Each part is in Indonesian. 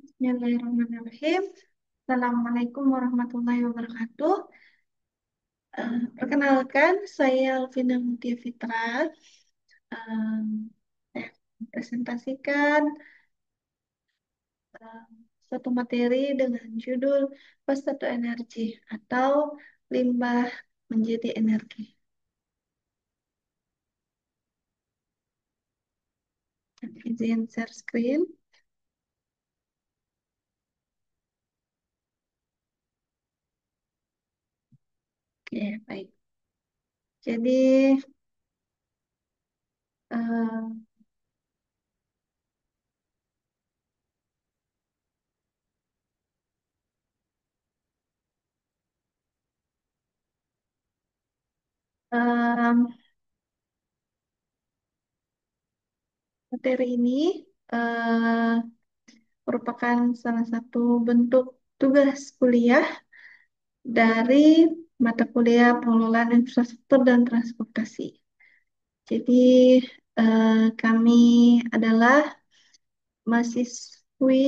Bismillahirrahmanirrahim. Assalamualaikum warahmatullahi wabarakatuh. Perkenalkan, saya Alvina Mutia Fitra. Saya presentasikan eh, suatu materi dengan judul Waste to Energy atau limbah menjadi energi. Izin share screen. Oke, baik. Jadi, eh, eh, materi ini eh, merupakan salah satu bentuk tugas kuliah dari mata kuliah pengelolaan infrastruktur dan transportasi. Jadi, kami adalah mahasiswi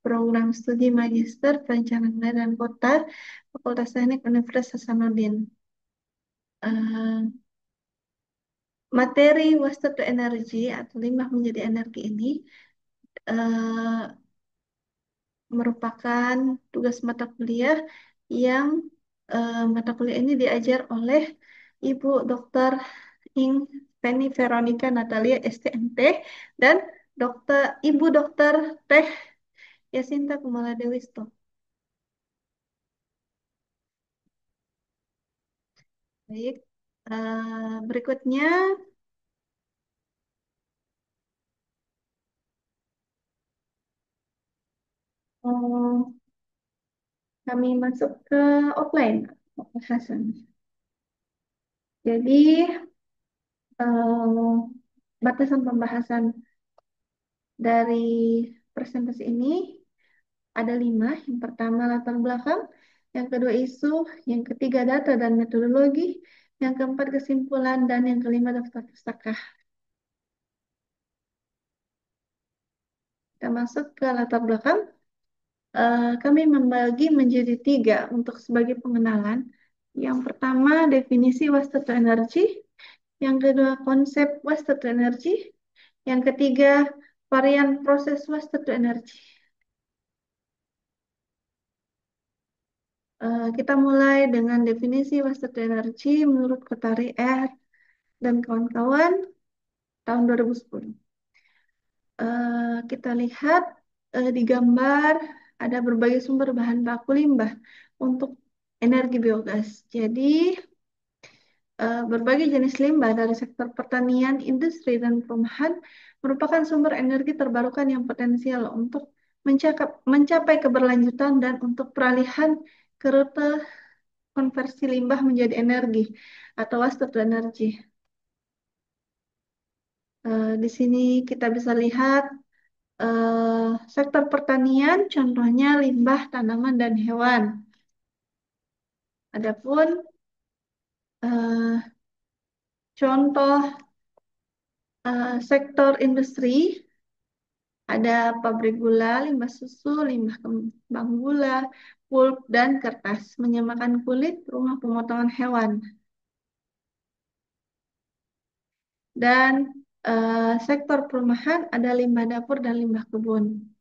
program studi Magister Perencanaan Wilayah dan Kota Fakultas Teknik Universitas Hasanuddin. Eh, Materi waste to energy atau limbah menjadi energi ini eh, merupakan tugas mata kuliah yang mata kuliah ini diajar oleh Ibu Dr. Ing Penny Veronica Natalia STMT dan Ibu Dr. Teh Yasinta Kumala Dewisto. Baik, berikutnya eh, kami masuk ke offline pembahasan. Jadi batasan pembahasan dari presentasi ini ada 5. Yang pertama latar belakang, yang kedua isu, yang ketiga data dan metodologi, yang keempat kesimpulan, dan yang kelima daftar pustaka. Kita masuk ke latar belakang. Kami membagi menjadi 3 untuk sebagai pengenalan. Yang pertama definisi waste to energy, yang kedua konsep waste to energy, yang ketiga varian proses waste to energy. Kita mulai dengan definisi waste to energy menurut Kotari R dan kawan-kawan tahun 2010. Kita lihat di gambar ada berbagai sumber bahan baku limbah untuk energi biogas. Jadi berbagai jenis limbah dari sektor pertanian, industri, dan perumahan merupakan sumber energi terbarukan yang potensial untuk mencapai keberlanjutan dan untuk peralihan ke rute konversi limbah menjadi energi atau waste to energy. Di sini kita bisa lihat sektor pertanian, contohnya limbah tanaman dan hewan. Adapun eh, contoh sektor industri ada pabrik gula, limbah susu, limbah kembang gula, pulp, dan kertas, menyamakan kulit, rumah pemotongan hewan. Dan sektor perumahan ada limbah dapur dan limbah kebun.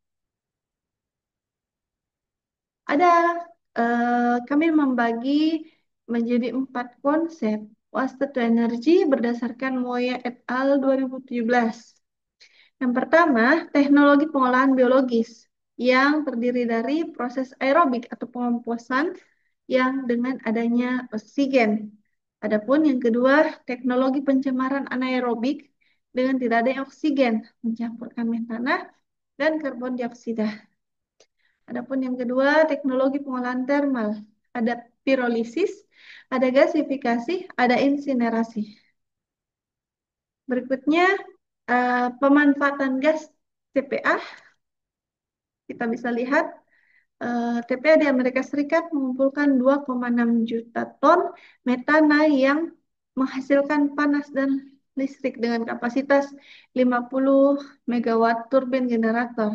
Ada, kami membagi menjadi 4 konsep waste to energy berdasarkan Moya et al. 2017. Yang pertama, teknologi pengolahan biologis yang terdiri dari proses aerobik atau pengomposan yang dengan adanya oksigen. Adapun yang kedua, teknologi pencemaran anaerobik dengan tidak adanya oksigen, mencampurkan metana dan karbon dioksida. Adapun yang kedua, teknologi pengolahan termal. Ada pirolisis, ada gasifikasi, ada insinerasi. Berikutnya, pemanfaatan gas TPA. Kita bisa lihat TPA di Amerika Serikat mengumpulkan 2,6 juta ton metana yang menghasilkan panas dan listrik dengan kapasitas 50 megawatt turbin generator.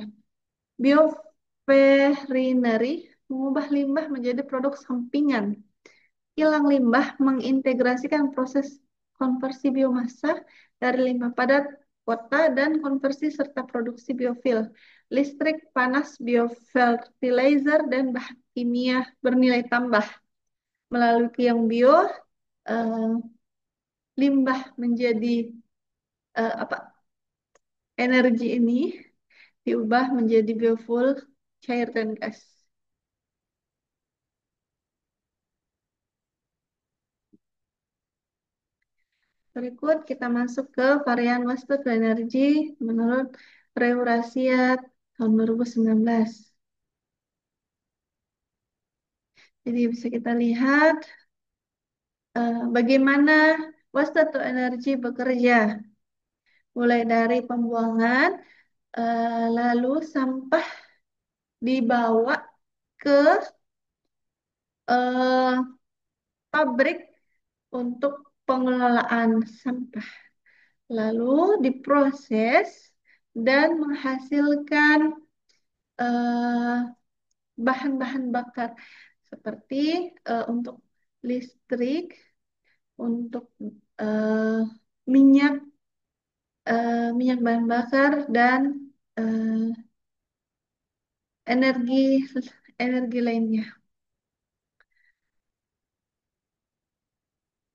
Perineri mengubah limbah menjadi produk sampingan. Kilang limbah mengintegrasikan proses konversi biomasa dari limbah padat kota dan konversi serta produksi biofil, listrik, panas, biofertilizer, dan bahan kimia bernilai tambah. Melalui kilang bio, eh, limbah menjadi apa energi ini diubah menjadi biofuel cair dan gas. Berikut kita masuk ke varian waste to energy menurut Eurasia tahun 2019. Jadi bisa kita lihat bagaimana waste to energy bekerja. Mulai dari pembuangan, lalu sampah dibawa ke eh, pabrik untuk pengelolaan sampah. Lalu diproses dan menghasilkan eh, bahan-bahan bakar seperti untuk listrik, untuk eh, minyak, minyak bahan bakar dan eh, energi energi lainnya.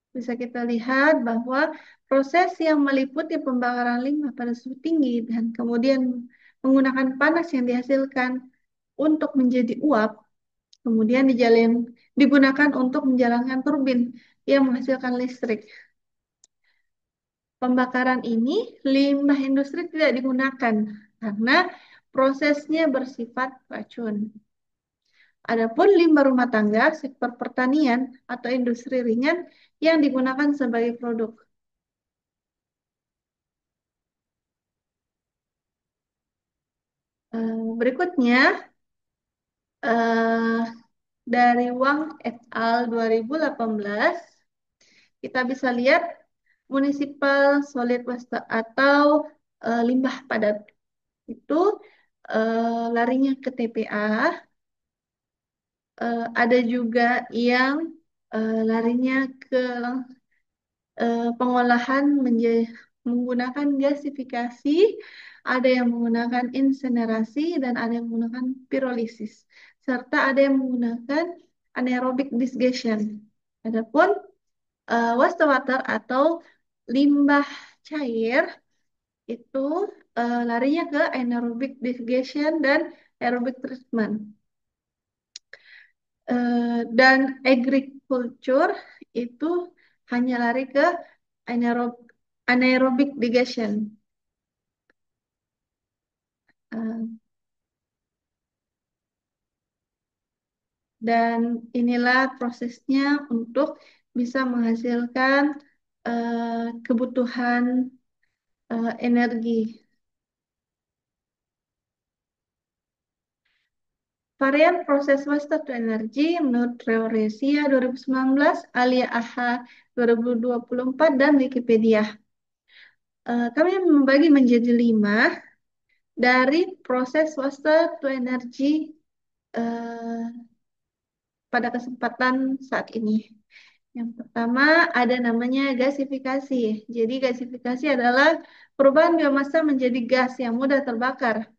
Bisa kita lihat bahwa proses yang meliputi pembakaran limbah pada suhu tinggi dan kemudian menggunakan panas yang dihasilkan untuk menjadi uap, kemudian digunakan untuk menjalankan turbin yang menghasilkan listrik. Pembakaran ini, limbah industri tidak digunakan karena prosesnya bersifat racun. Adapun limbah rumah tangga, sektor pertanian, atau industri ringan yang digunakan sebagai produk. Berikutnya, eh, dari Wang et al. 2018, kita bisa lihat municipal solid waste atau limbah padat itu larinya ke TPA. Ada juga yang larinya ke pengolahan menggunakan gasifikasi, ada yang menggunakan insinerasi, dan ada yang menggunakan pirolisis, serta ada yang menggunakan anaerobic digestion. Adapun wastewater atau limbah cair itu larinya ke anaerobic digestion dan aerobic treatment. Dan agriculture itu hanya lari ke anaerob anaerobic digestion. Eh, dan inilah prosesnya untuk bisa menghasilkan kebutuhan energi. Varian proses waste to energy menurut Reoresia 2019, Alia AHA 2024, dan Wikipedia. Kami membagi menjadi 5 dari proses waste to energy eh, pada kesempatan saat ini. Yang pertama ada namanya gasifikasi. Jadi gasifikasi adalah perubahan biomasa menjadi gas yang mudah terbakar.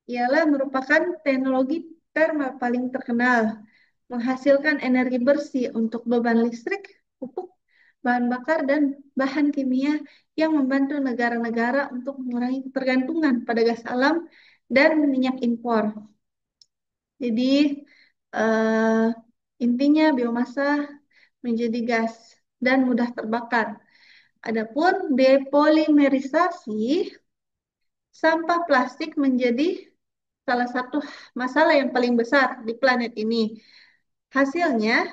Ialah merupakan teknologi thermal paling terkenal, menghasilkan energi bersih untuk beban listrik, pupuk, bahan bakar, dan bahan kimia yang membantu negara-negara untuk mengurangi ketergantungan pada gas alam dan minyak impor. Jadi eh, intinya biomasa menjadi gas dan mudah terbakar. Adapun depolimerisasi, sampah plastik menjadi salah satu masalah yang paling besar di planet ini. Hasilnya,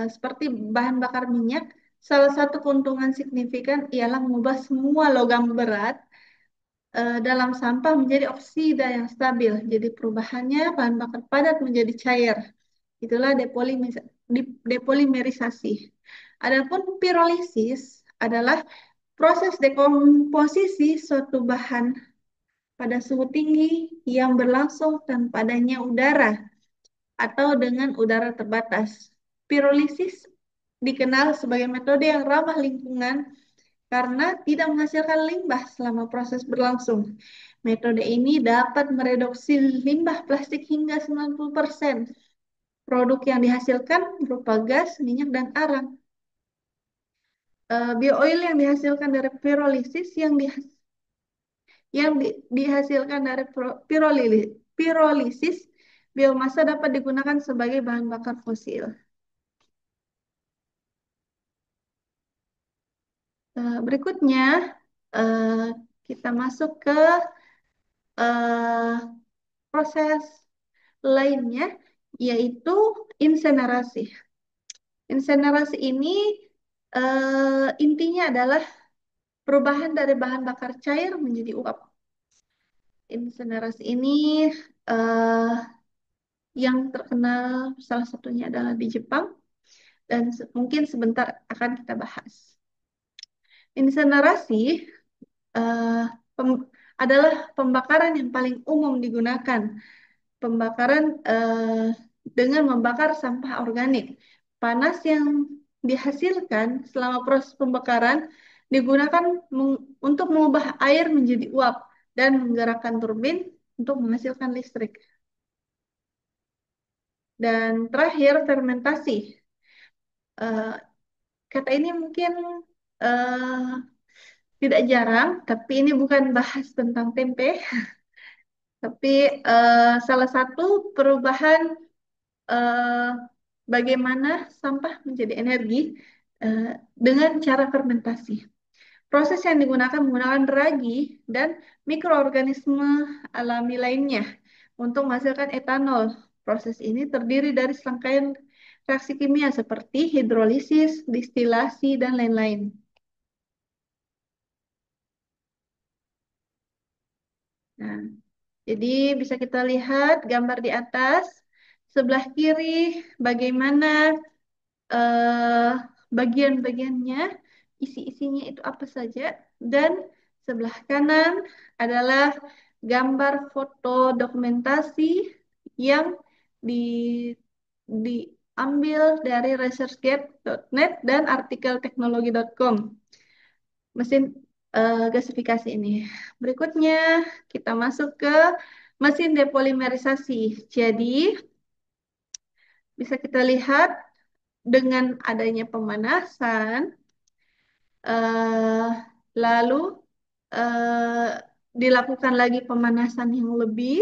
seperti bahan bakar minyak, salah satu keuntungan signifikan ialah mengubah semua logam berat dalam sampah menjadi oksida yang stabil. Jadi perubahannya bahan bakar padat menjadi cair. Itulah depolimerisasi. Adapun pirolisis adalah proses dekomposisi suatu bahan pada suhu tinggi yang berlangsung tanpa adanya udara atau dengan udara terbatas. Pirolisis dikenal sebagai metode yang ramah lingkungan karena tidak menghasilkan limbah selama proses berlangsung. Metode ini dapat mereduksi limbah plastik hingga 90%. Produk yang dihasilkan berupa gas, minyak, dan arang. Biooil yang dihasilkan dari pirolisis dihasilkan dari pirolisis, biomasa dapat digunakan sebagai bahan bakar fosil. Berikutnya, eh, kita masuk ke eh, proses lainnya, yaitu insenerasi. Insenerasi ini intinya adalah perubahan dari bahan bakar cair menjadi uap. Insenerasi ini eh, yang terkenal salah satunya adalah di Jepang dan mungkin sebentar akan kita bahas. Insenerasi eh, pem- adalah pembakaran yang paling umum digunakan. Pembakaran dengan membakar sampah organik. Panas yang dihasilkan selama proses pembakaran digunakan untuk mengubah air menjadi uap dan menggerakkan turbin untuk menghasilkan listrik. Dan terakhir, fermentasi. Eh, Kata ini mungkin eh, tidak jarang, tapi ini bukan bahas tentang tempe, tapi salah satu perubahan eh, bagaimana sampah menjadi energi eh, dengan cara fermentasi. Proses yang digunakan menggunakan ragi dan mikroorganisme alami lainnya untuk menghasilkan etanol. Proses ini terdiri dari serangkaian reaksi kimia seperti hidrolisis, distilasi, dan lain-lain. Nah, jadi bisa kita lihat gambar di atas, sebelah kiri bagaimana eh, bagian-bagiannya, isi-isinya itu apa saja, dan sebelah kanan adalah gambar foto dokumentasi yang di, diambil dari researchgate.net dan artikel teknologi.com. Mesin gasifikasi ini. Berikutnya kita masuk ke mesin depolimerisasi. Jadi bisa kita lihat dengan adanya pemanasan, eh, lalu eh, dilakukan lagi pemanasan yang lebih,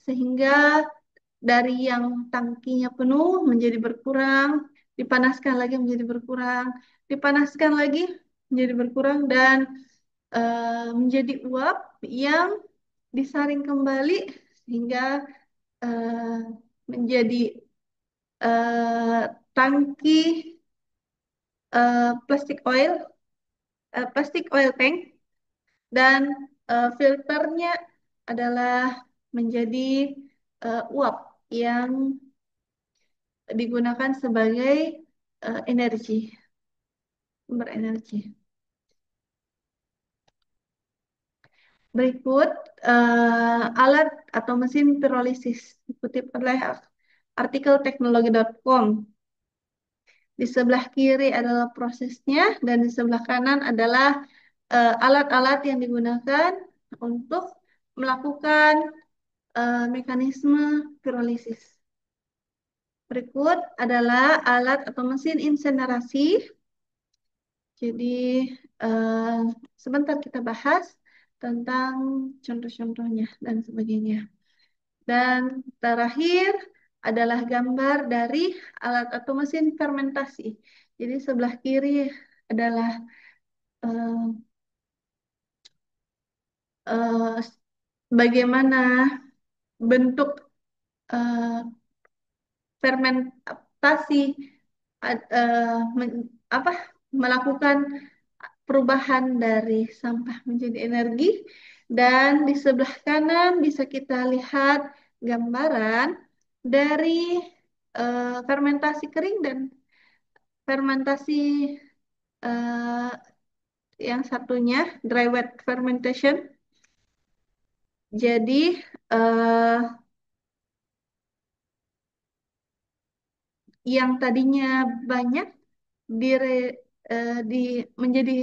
sehingga dari yang tangkinya penuh menjadi berkurang, dipanaskan lagi menjadi berkurang, dipanaskan lagi menjadi berkurang, dan menjadi uap yang disaring kembali sehingga eh, menjadi tangki plastik plastik oil tank, dan filternya adalah menjadi uap yang digunakan sebagai sumber energi. Berikut alat atau mesin pirolisis dikutip oleh artikel teknologi.com. Di sebelah kiri adalah prosesnya dan di sebelah kanan adalah alat-alat yang digunakan untuk melakukan mekanisme pirolisis. Berikut adalah alat atau mesin insenerasi. Jadi eh, sebentar kita bahas tentang contoh-contohnya dan sebagainya. Dan terakhir adalah gambar dari alat atau mesin fermentasi. Jadi sebelah kiri adalah eh, eh, bagaimana bentuk eh, fermentasi apa melakukan perubahan dari sampah menjadi energi, dan di sebelah kanan bisa kita lihat gambaran dari fermentasi kering dan fermentasi eh, yang satunya dry wet fermentation. Jadi eh, yang tadinya banyak dire, di menjadi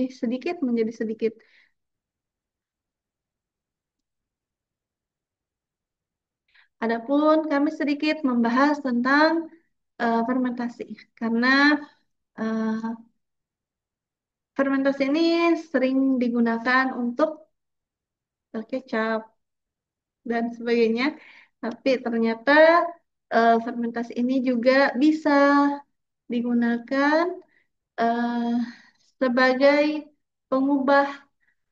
sedikit. Adapun kami sedikit membahas tentang fermentasi karena eh, fermentasi ini sering digunakan untuk kecap dan sebagainya. Tapi ternyata fermentasi ini juga bisa digunakan eh, sebagai pengubah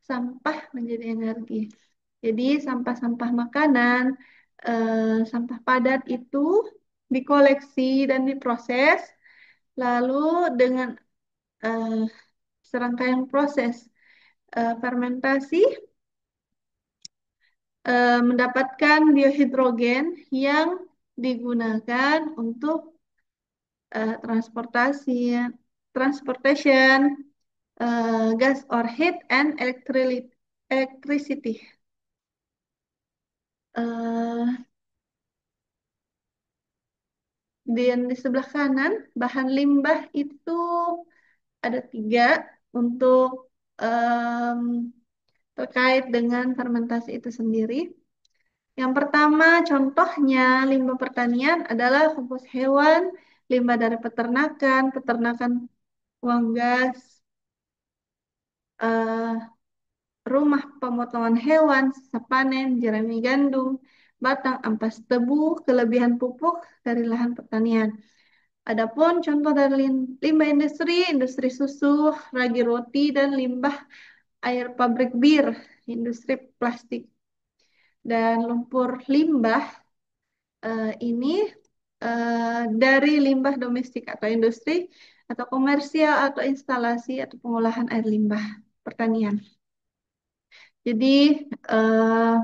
sampah menjadi energi. Jadi sampah-sampah makanan, sampah padat itu dikoleksi dan diproses, lalu dengan eh, serangkaian proses fermentasi mendapatkan biohidrogen yang digunakan untuk transportasi, transportation, gas or heat and electricity. Eh, dan di sebelah kanan, bahan limbah itu ada tiga untuk em, terkait dengan fermentasi itu sendiri. Yang pertama, contohnya limbah pertanian adalah kompos hewan, limbah dari peternakan, peternakan uang gas, eh, rumah pemotongan hewan, sisa panen, jerami gandum, batang ampas tebu, kelebihan pupuk dari lahan pertanian. Adapun contoh dari limbah industri, industri susu, ragi roti, dan limbah air pabrik bir, industri plastik. Dan lumpur limbah ini dari limbah domestik atau industri, atau komersial, atau instalasi, atau pengolahan air limbah pertanian. Jadi, eh,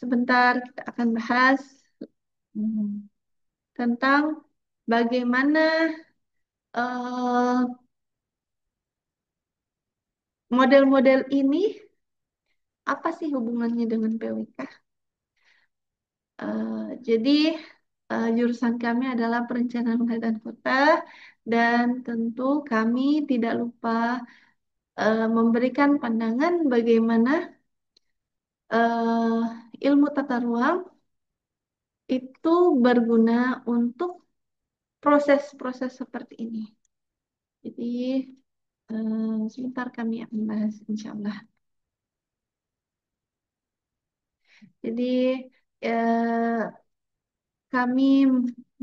sebentar kita akan bahas hmm, tentang bagaimana eh, model-model ini, apa sih hubungannya dengan PWK? Jadi, jurusan kami adalah perencanaan wilayah dan kota, dan tentu kami tidak lupa memberikan pandangan bagaimana eh, ilmu tata ruang itu berguna untuk proses-proses seperti ini. Jadi, sebentar kami akan bahas, insya Allah. Jadi, eh, kami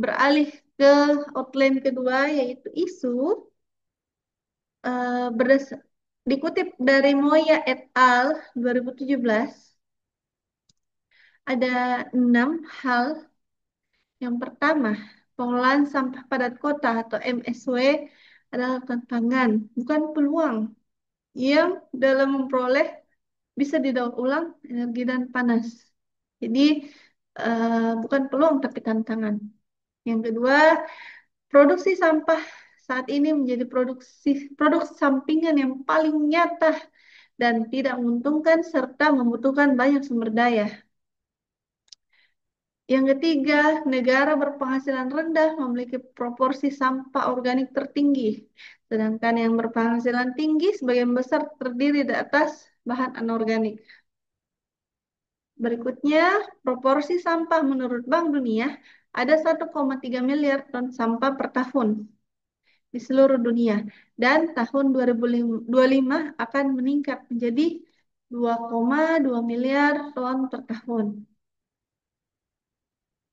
beralih ke outline kedua, yaitu isu. eh, berdas- Dikutip dari Moya et al. 2017, ada 6 hal. Yang pertama, pengelolaan sampah padat kota atau MSW adalah tantangan, bukan peluang, yang dalam memperoleh bisa didaur ulang energi dan panas. Jadi, bukan peluang tapi tantangan. Yang kedua, produksi sampah saat ini menjadi produk sampingan yang paling nyata dan tidak menguntungkan serta membutuhkan banyak sumber daya. Yang ketiga, negara berpenghasilan rendah memiliki proporsi sampah organik tertinggi, sedangkan yang berpenghasilan tinggi sebagian besar terdiri di atas bahan anorganik. Berikutnya, proporsi sampah menurut Bank Dunia ada 1,3 miliar ton sampah per tahun di seluruh dunia, dan tahun 2025 akan meningkat menjadi 2,2 miliar ton per tahun.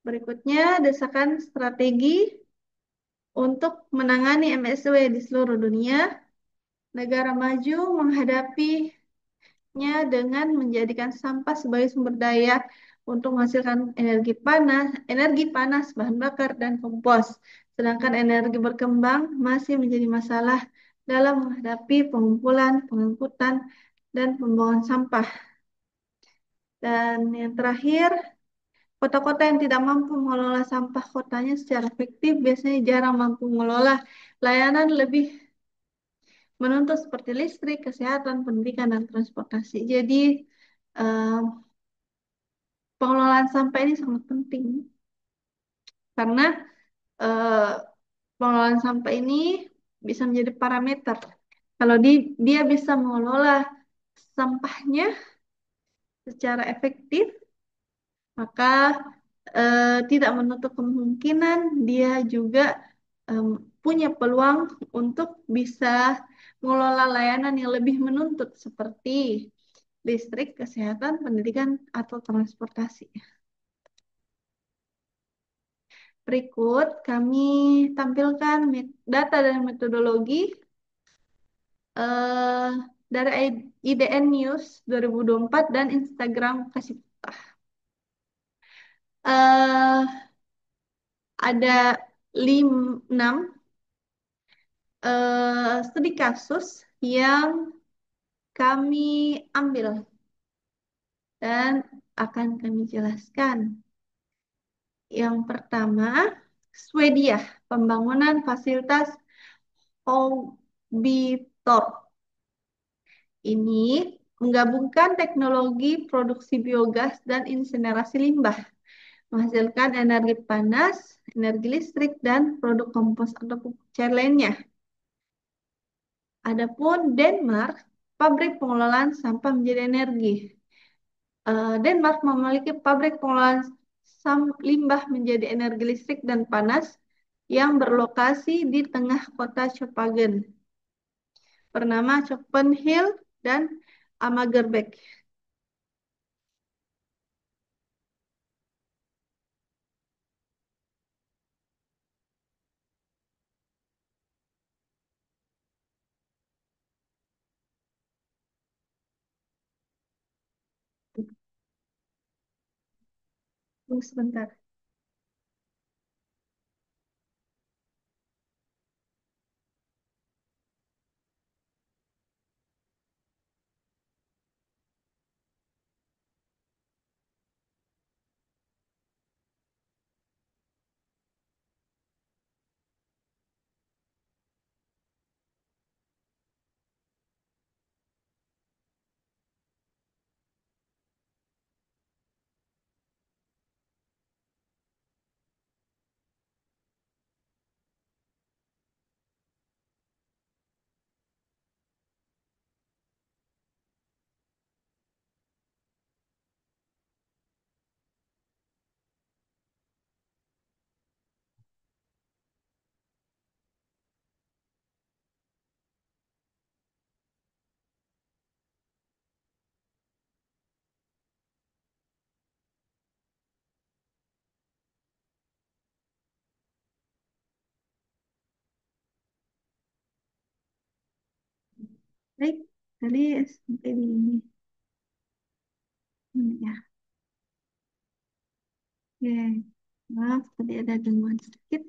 Berikutnya, desakan strategi untuk menangani MSW di seluruh dunia. Negara maju menghadapinya dengan menjadikan sampah sebagai sumber daya untuk menghasilkan energi panas, bahan bakar, dan kompos. Sedangkan energi berkembang masih menjadi masalah dalam menghadapi pengumpulan, pengangkutan, dan pembuangan sampah. Dan yang terakhir, kota-kota yang tidak mampu mengelola sampah kotanya secara efektif biasanya jarang mampu mengelola layanan lebih menuntut seperti listrik, kesehatan, pendidikan, dan transportasi. Jadi, Eh, Pengelolaan sampah ini sangat penting karena eh, pengelolaan sampah ini bisa menjadi parameter. Kalau dia bisa mengelola sampahnya secara efektif, maka tidak menutup kemungkinan dia juga em, punya peluang untuk bisa mengelola layanan yang lebih menuntut seperti listrik, kesehatan, pendidikan, atau transportasi. Berikut kami tampilkan data dan metodologi eh, dari IDN News 2024 dan Instagram Kasih. eh ada 6 studi kasus yang kami ambil dan akan kami jelaskan. Yang pertama, Swedia, pembangunan fasilitas Hobbitorp. Ini menggabungkan teknologi produksi biogas dan insinerasi limbah, menghasilkan energi panas, energi listrik, dan produk kompos atau pupuk cair lainnya. Adapun Denmark, pabrik pengelolaan sampah menjadi energi. Denmark memiliki pabrik pengelolaan limbah menjadi energi listrik dan panas yang berlokasi di tengah kota Copenhagen, bernama Copenhill dan Amagerbek. Tunggu sebentar. Baik, tadi sampai di ini. Ya, oke. Maaf, tadi ada gangguan sedikit.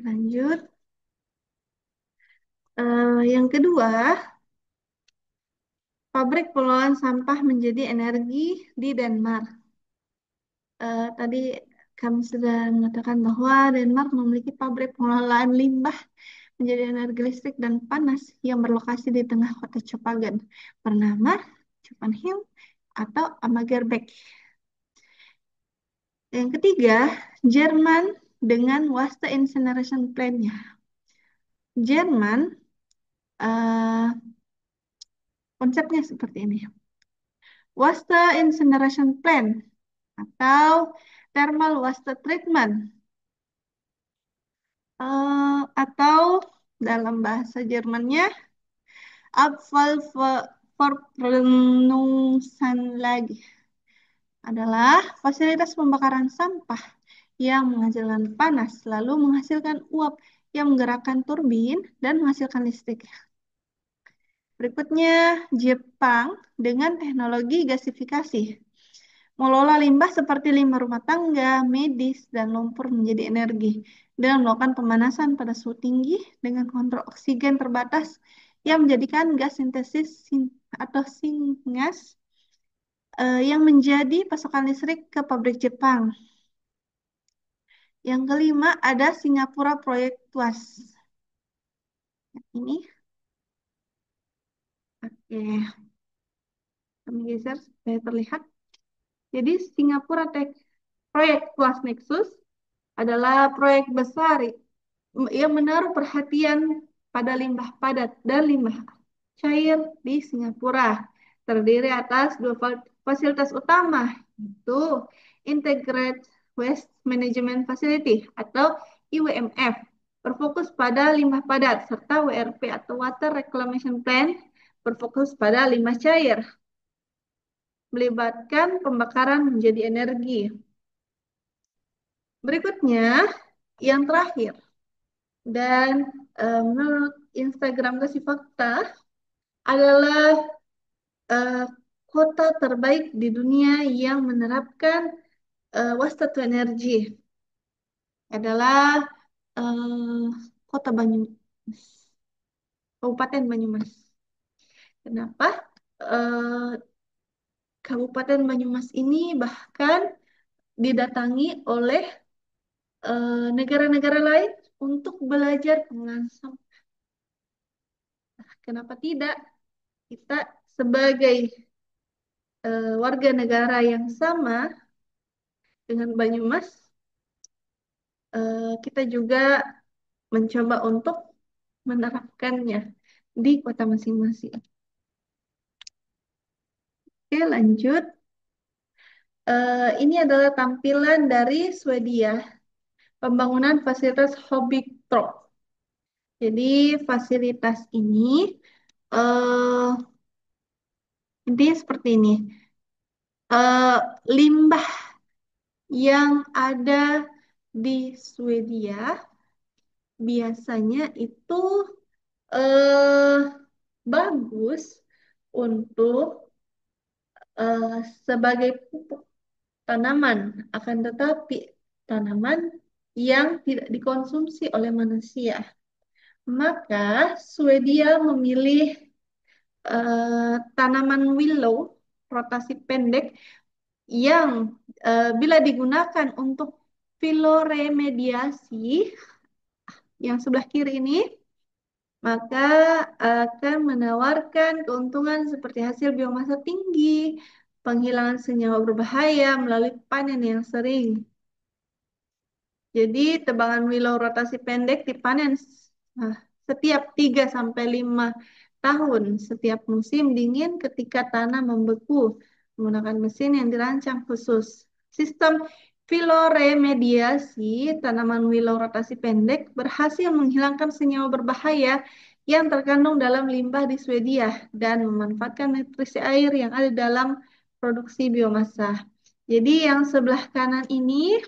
Lanjut. Yang kedua, pabrik pengelolaan sampah menjadi energi di Denmark. Tadi kami sudah mengatakan bahwa Denmark memiliki pabrik pengelolaan limbah menjadi energi listrik dan panas yang berlokasi di tengah kota Copenhagen, bernama Copenhagen atau Amagerbek. Yang ketiga, Jerman dengan waste incineration plant-nya. Jerman eh, konsepnya seperti ini. Waste incineration plant atau thermal waste treatment, atau dalam bahasa Jermannya Abfallverbrennungsanlage adalah fasilitas pembakaran sampah yang menghasilkan panas lalu menghasilkan uap yang menggerakkan turbin dan menghasilkan listrik. Berikutnya, Jepang dengan teknologi gasifikasi. Mengelola limbah seperti limbah rumah tangga, medis, dan lumpur menjadi energi dengan melakukan pemanasan pada suhu tinggi dengan kontrol oksigen terbatas yang menjadikan gas sintesis atau syngas yang menjadi pasokan listrik ke pabrik Jepang. Yang kelima ada Singapura Proyek Tuas. Ini Oke, kami geser supaya terlihat. Jadi Singapura Tech Proyek Plus Nexus adalah proyek besar yang menaruh perhatian pada limbah padat dan limbah cair di Singapura. Terdiri atas dua fasilitas utama, yaitu Integrated Waste Management Facility atau IWMF, berfokus pada limbah padat, serta WRP atau Water Reclamation Plant, berfokus pada limbah cair, melibatkan pembakaran menjadi energi. Berikutnya, yang terakhir, dan menurut Instagram Kasih Fakta, adalah eh, kota terbaik di dunia yang menerapkan waste to energy adalah eh, kota Banyumas, Kabupaten Banyumas. Kenapa? Eh, Kabupaten Banyumas ini bahkan didatangi oleh negara-negara lain untuk belajar pengolahan sampah. Kenapa tidak? Kita sebagai warga negara yang sama dengan Banyumas, kita juga mencoba untuk menerapkannya di kota masing-masing. Oke, lanjut. Ini adalah tampilan dari Swedia, pembangunan fasilitas Hobby Trop. Jadi fasilitas ini eh, intinya seperti ini. Eh, Limbah yang ada di Swedia biasanya itu eh, bagus untuk eh, sebagai pupuk tanaman, akan tetapi tanaman yang tidak dikonsumsi oleh manusia. Maka Swedia memilih tanaman willow rotasi pendek yang bila digunakan untuk filoremediasi yang sebelah kiri ini, maka akan menawarkan keuntungan seperti hasil biomasa tinggi, penghilangan senyawa berbahaya melalui panen yang sering. Jadi tebangan willow rotasi pendek dipanen uh, setiap 3 sampai 5 tahun setiap musim dingin ketika tanah membeku menggunakan mesin yang dirancang khusus. Sistem filoremediasi tanaman willow rotasi pendek berhasil menghilangkan senyawa berbahaya yang terkandung dalam limbah di Swedia dan memanfaatkan nutrisi air yang ada dalam produksi biomasa. Jadi yang sebelah kanan ini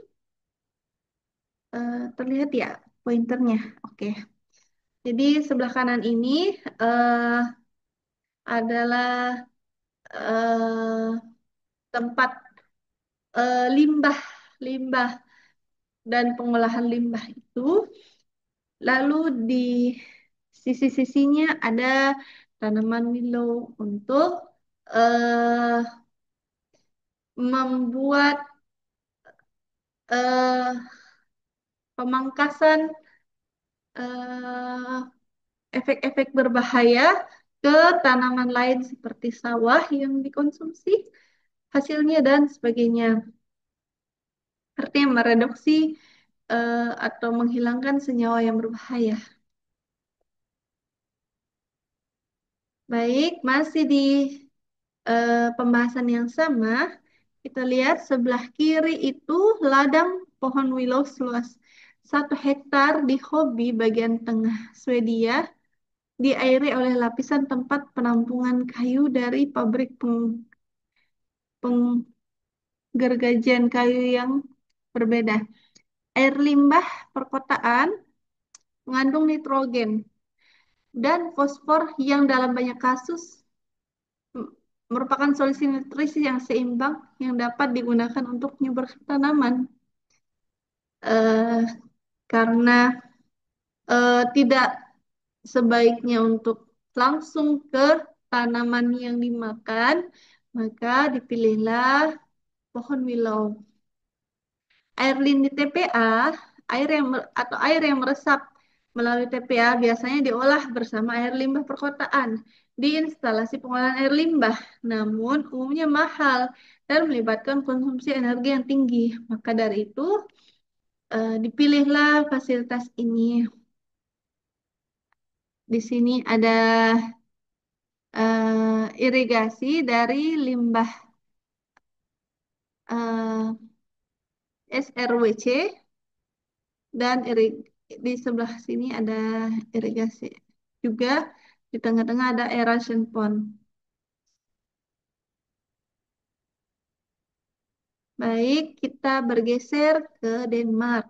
terlihat ya pointernya. Oke. Jadi sebelah kanan ini eh, adalah eh, tempat limbah, limbah dan pengolahan limbah itu. Lalu di sisi-sisinya ada tanaman willow untuk eh, membuat eh, pemangkasan eh, efek-efek berbahaya ke tanaman lain seperti sawah yang dikonsumsi hasilnya dan sebagainya. Artinya mereduksi atau menghilangkan senyawa yang berbahaya. Baik, masih di pembahasan yang sama, kita lihat sebelah kiri itu ladang pohon willow seluas 1 hektar di Hoby bagian tengah Swedia diairi oleh lapisan tempat penampungan kayu dari pabrik penggergajian kayu yang berbeda. Air limbah perkotaan mengandung nitrogen dan fosfor yang dalam banyak kasus merupakan solusi nutrisi yang seimbang yang dapat digunakan untuk menyuburkan tanaman. Eh, karena tidak sebaiknya untuk langsung ke tanaman yang dimakan, maka dipilihlah pohon willow. Air lin di TPA, air yang meresap melalui TPA biasanya diolah bersama air limbah perkotaan di instalasi pengolahan air limbah, namun umumnya mahal dan melibatkan konsumsi energi yang tinggi. Maka dari itu, dipilihlah fasilitas ini. Di sini ada irigasi dari limbah SRWC dan di sebelah sini ada irigasi juga. Di tengah-tengah ada aeration pond. Baik, kita bergeser ke Denmark.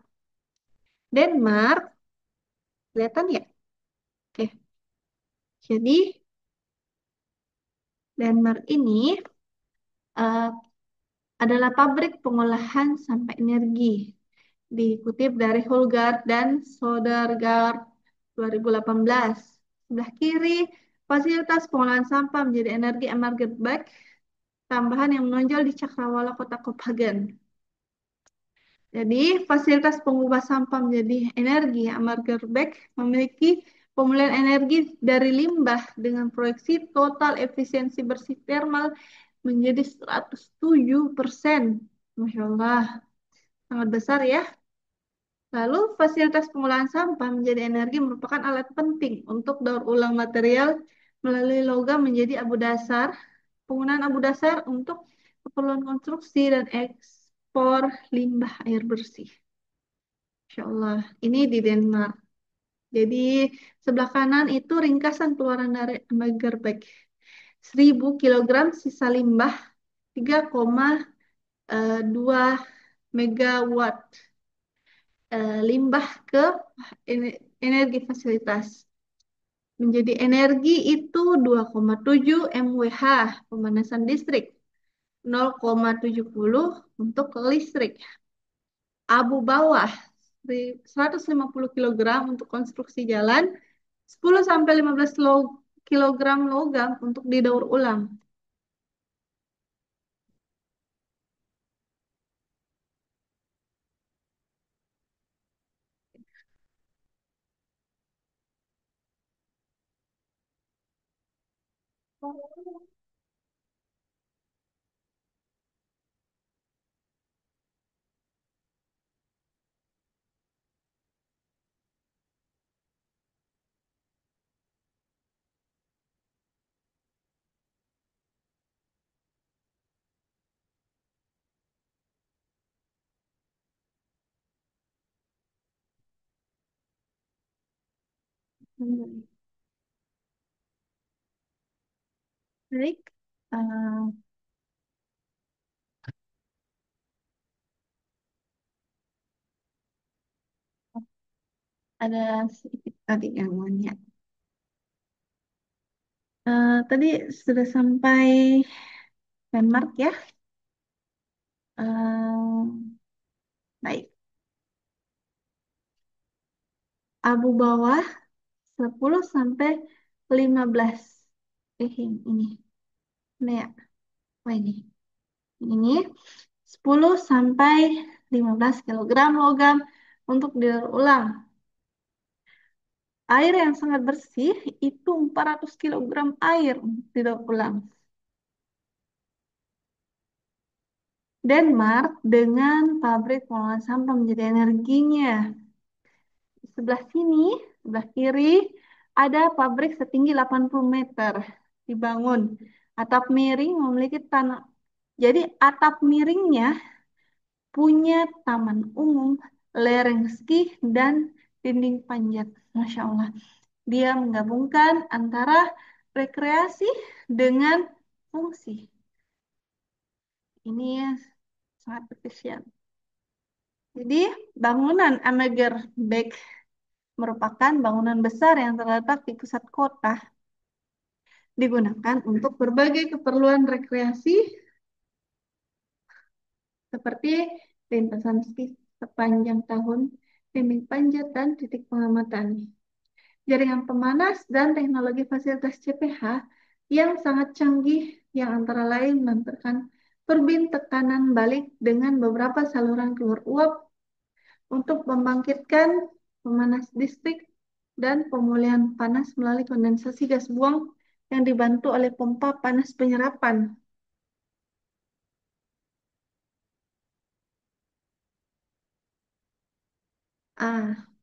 Denmark, kelihatan ya? Oke, jadi Denmark ini eh, adalah pabrik pengolahan sampah energi. Dikutip dari Hulgard dan Sodergaard 2018. Sebelah kiri, fasilitas pengolahan sampah menjadi energi Amargerberg, tambahan yang menonjol di Cakrawala Kota Copenhagen. Jadi, fasilitas pengubah sampah menjadi energi Amargerberg memiliki pemulihan energi dari limbah dengan proyeksi total efisiensi bersih thermal menjadi 107%. Masya Allah, sangat besar ya. Lalu, fasilitas pengolahan sampah menjadi energi merupakan alat penting untuk daur ulang material melalui logam menjadi abu dasar, penggunaan abu dasar untuk keperluan konstruksi dan ekspor limbah air bersih. Insya Allah, ini di Denmark. Jadi, sebelah kanan itu ringkasan keluaran dari Megaberg. 1.000 kilogram sisa limbah 3,2 megawatt limbah ke energi fasilitas. Menjadi energi itu 2,7 MWh pemanasan listrik, 0,70 untuk listrik. Abu bawah 150 kilogram untuk konstruksi jalan, 10-15 kilogram logam untuk didaur ulang. Hmm. Baik, eh, ada sedikit tadi yang mau nanya. Tadi sudah sampai Denmark ya. Eh, baik, abu bawah 10 sampai 15. Ini. Ini ya. Oh, ini 10 sampai 15 kilogram logam untuk didaur ulang. Air yang sangat bersih itu 400 kilogram air untuk didaur ulang. Denmark dengan pabrik pengolahan sampah menjadi energinya. Di sebelah sini, sebelah kiri, ada pabrik setinggi 80 meter dibangun. Atap miring memiliki tanah. Jadi atap miringnya punya taman umum, lereng ski, dan dinding panjat. Masya Allah. Dia menggabungkan antara rekreasi dengan fungsi. Ini sangat efisien. Jadi, bangunan Ameger Beck merupakan bangunan besar yang terletak di pusat kota, digunakan untuk berbagai keperluan rekreasi seperti lintasan ski sepanjang tahun, dinding panjat, dan titik pengamatan. Jaringan pemanas dan teknologi fasilitas CPH yang sangat canggih yang antara lain menampilkan turbin tekanan balik dengan beberapa saluran keluar uap untuk membangkitkan pemanas listrik dan pemulihan panas melalui kondensasi gas buang yang dibantu oleh pompa panas penyerapan.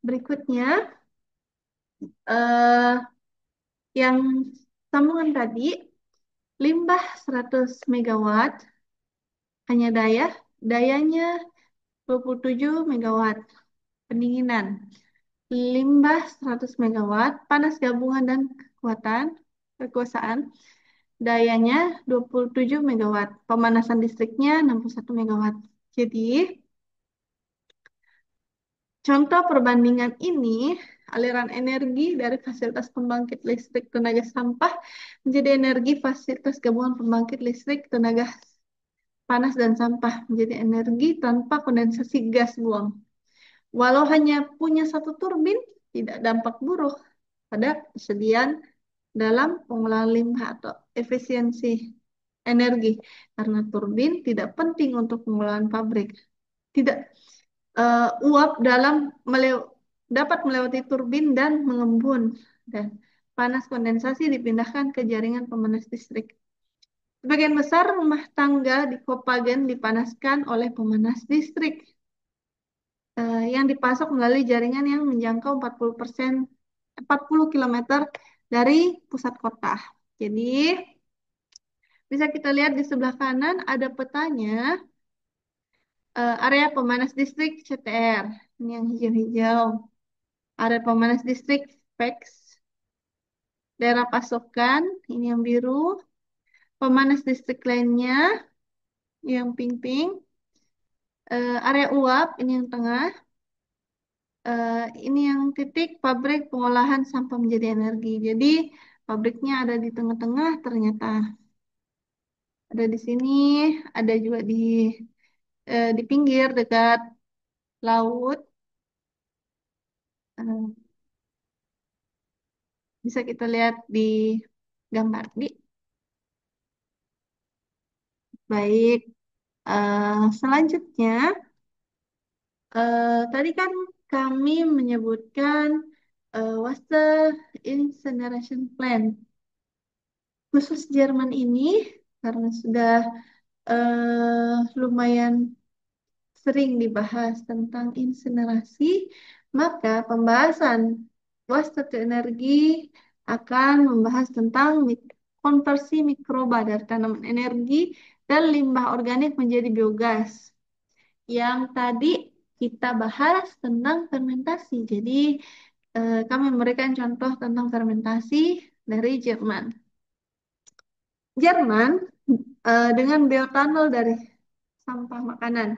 Berikutnya, eh, yang sambungan tadi, limbah 100 megawatt, hanya dayanya 27 megawatt, pendinginan. Limbah 100 megawatt, panas gabungan dan kekuasaan, dayanya 27 megawatt, pemanasan listriknya 61 megawatt. Jadi, contoh perbandingan ini, aliran energi dari fasilitas pembangkit listrik tenaga sampah menjadi energi fasilitas gabungan pembangkit listrik tenaga panas dan sampah menjadi energi tanpa kondensasi gas buang. Walau hanya punya satu turbin, tidak dampak buruk pada kesediaan dalam pengolahan limbah atau efisiensi energi karena turbin tidak penting untuk pengolahan pabrik. Tidak uap dapat melewati turbin dan mengembun dan panas kondensasi dipindahkan ke jaringan pemanas listrik. Sebagian besar rumah tangga di Kopagen dipanaskan oleh pemanas listrik yang dipasok melalui jaringan yang menjangkau 40 kilometer dari pusat kota. Jadi, bisa kita lihat di sebelah kanan ada petanya area pemanas listrik CTR. Ini yang hijau-hijau. Area pemanas listrik PEX. Daerah pasokan, ini yang biru. Pemanas listrik lainnya, yang pink-pink. Area uap, ini yang tengah. Ini yang titik pabrik pengolahan sampah menjadi energi. Jadi pabriknya ada di tengah-tengah ternyata. Ada di sini, ada juga di pinggir dekat laut. Eh, Bisa kita lihat di gambar di. Baik, selanjutnya tadi kan kami menyebutkan waste incineration plant. Khusus Jerman ini karena sudah lumayan sering dibahas tentang insinerasi, maka pembahasan waste to energi akan membahas tentang konversi mikroba dari tanaman energi dan limbah organik menjadi biogas. Yang tadi kita bahas tentang fermentasi. Jadi, kami memberikan contoh tentang fermentasi dari Jerman. Jerman dengan bioetanol dari sampah makanan.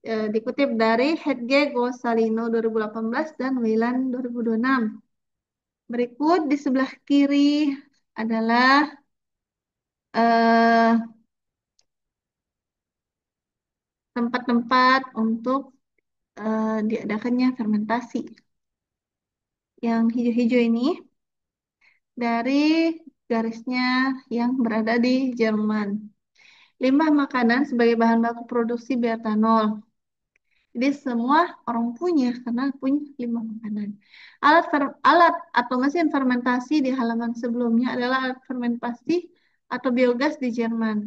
Dikutip dari Hedge Gosalino 2018 dan Wieland 2026. Berikut di sebelah kiri adalah eh, tempat-tempat untuk diadakannya fermentasi. Yang hijau-hijau ini dari garisnya yang berada di Jerman. Limbah makanan sebagai bahan baku produksi bioetanol. Jadi semua orang punya karena punya limbah makanan. Alat atau mesin fermentasi di halaman sebelumnya adalah alat fermentasi atau biogas di Jerman.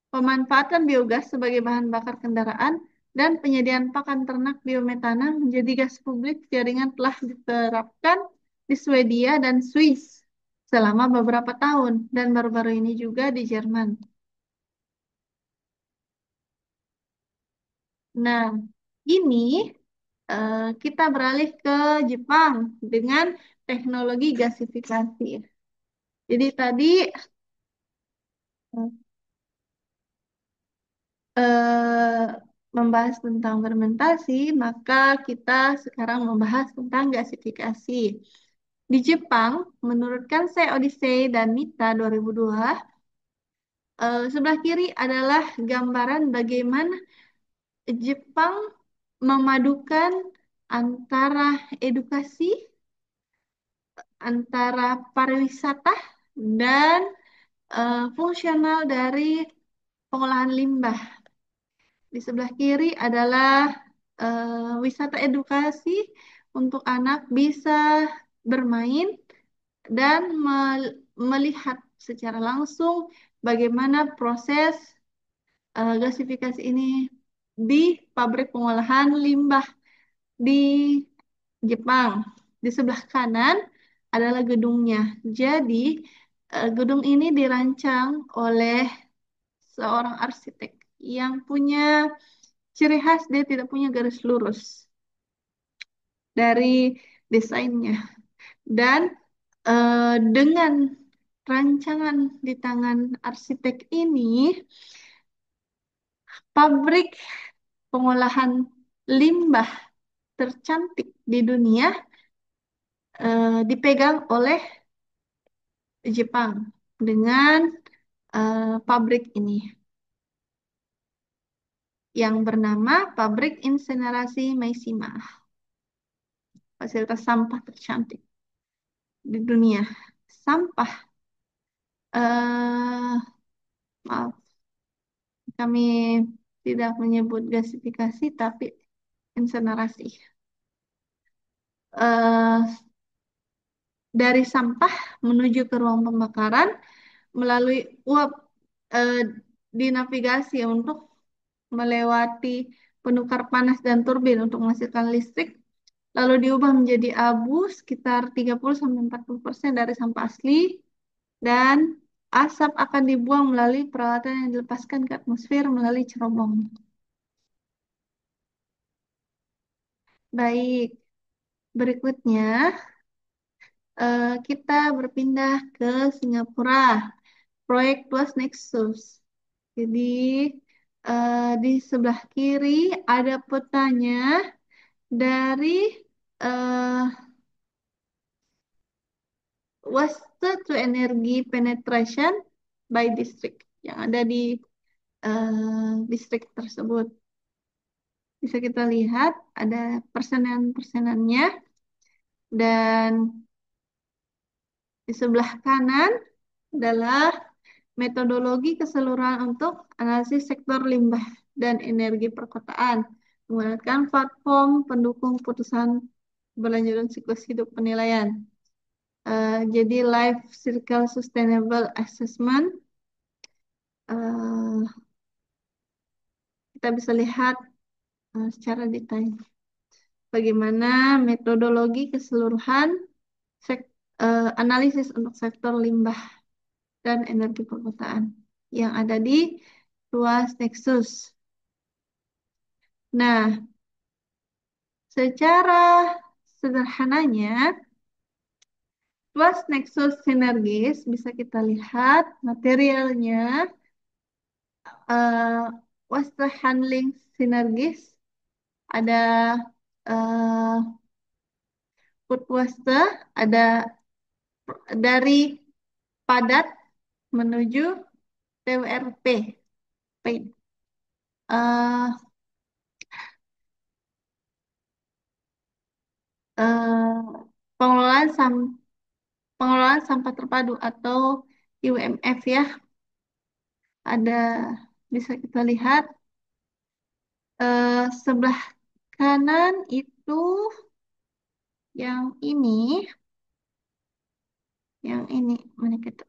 Pemanfaatan biogas sebagai bahan bakar kendaraan dan penyediaan pakan ternak biometana menjadi gas publik jaringan telah diterapkan di Swedia dan Swiss selama beberapa tahun dan baru-baru ini juga di Jerman. Nah, ini kita beralih ke Jepang dengan teknologi gasifikasi. Jadi tadi eh, membahas tentang fermentasi, maka kita sekarang membahas tentang gasifikasi. Di Jepang, menurut Kansai Odyssey dan Mita 2002, sebelah kiri adalah gambaran bagaimana Jepang memadukan antara edukasi, antara pariwisata, dan fungsional dari pengolahan limbah. Di sebelah kiri adalah wisata edukasi untuk anak bisa bermain dan melihat secara langsung bagaimana proses gasifikasi ini di pabrik pengolahan limbah di Jepang. Di sebelah kanan adalah gedungnya. Jadi, gedung ini dirancang oleh seorang arsitek yang punya ciri khas dia tidak punya garis lurus dari desainnya. Dan dengan rancangan di tangan arsitek ini, pabrik pengolahan limbah tercantik di dunia dipegang oleh Jepang dengan pabrik ini yang bernama Pabrik Insinerasi Meishima, fasilitas sampah tercantik di dunia. Sampah, eh maaf, kami tidak menyebut gasifikasi, tapi insinerasi. eh dari sampah menuju ke ruang pembakaran melalui uap eh, dinavigasi untuk melewati penukar panas dan turbin untuk menghasilkan listrik, lalu diubah menjadi abu sekitar 30-40% dari sampah asli, dan asap akan dibuang melalui peralatan yang dilepaskan ke atmosfer melalui cerobong. Baik, berikutnya kita berpindah ke Singapura, proyek Tuas Nexus. Jadi di sebelah kiri ada petanya dari eh, waste to energy penetration by district yang ada di distrik tersebut. Bisa kita lihat ada persenan-persenannya, dan di sebelah kanan adalah metodologi keseluruhan untuk analisis sektor limbah dan energi perkotaan menggunakan platform pendukung putusan berlanjutan siklus hidup penilaian. Jadi Life Cycle Sustainable Assessment, eh, kita bisa lihat secara detail bagaimana metodologi keseluruhan analisis untuk sektor limbah dan energi perkotaan yang ada di Tuas Nexus. Nah, secara sederhananya, Tuas Nexus Sinergis bisa kita lihat materialnya, waste handling sinergis, ada food waste, ada dari padat menuju TWRP, paid. Eh, eh, pengelolaan pengelolaan sampah terpadu atau UMF ya, ada bisa kita lihat sebelah kanan itu yang ini mana kita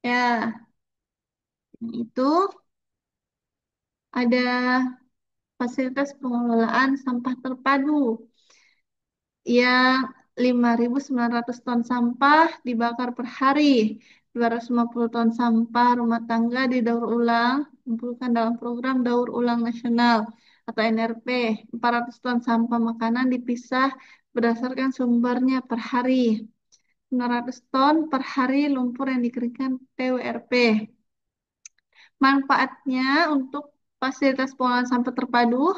ya, yang itu ada fasilitas pengelolaan sampah terpadu yang 5.900 ton sampah dibakar per hari, 250 ton sampah rumah tangga didaur ulang, kumpulkan dalam program daur ulang nasional atau NRP, 400 ton sampah makanan dipisah berdasarkan sumbernya per hari, 900 ton per hari lumpur yang dikeringkan TWRP. Manfaatnya untuk fasilitas pengolahan sampah terpadu,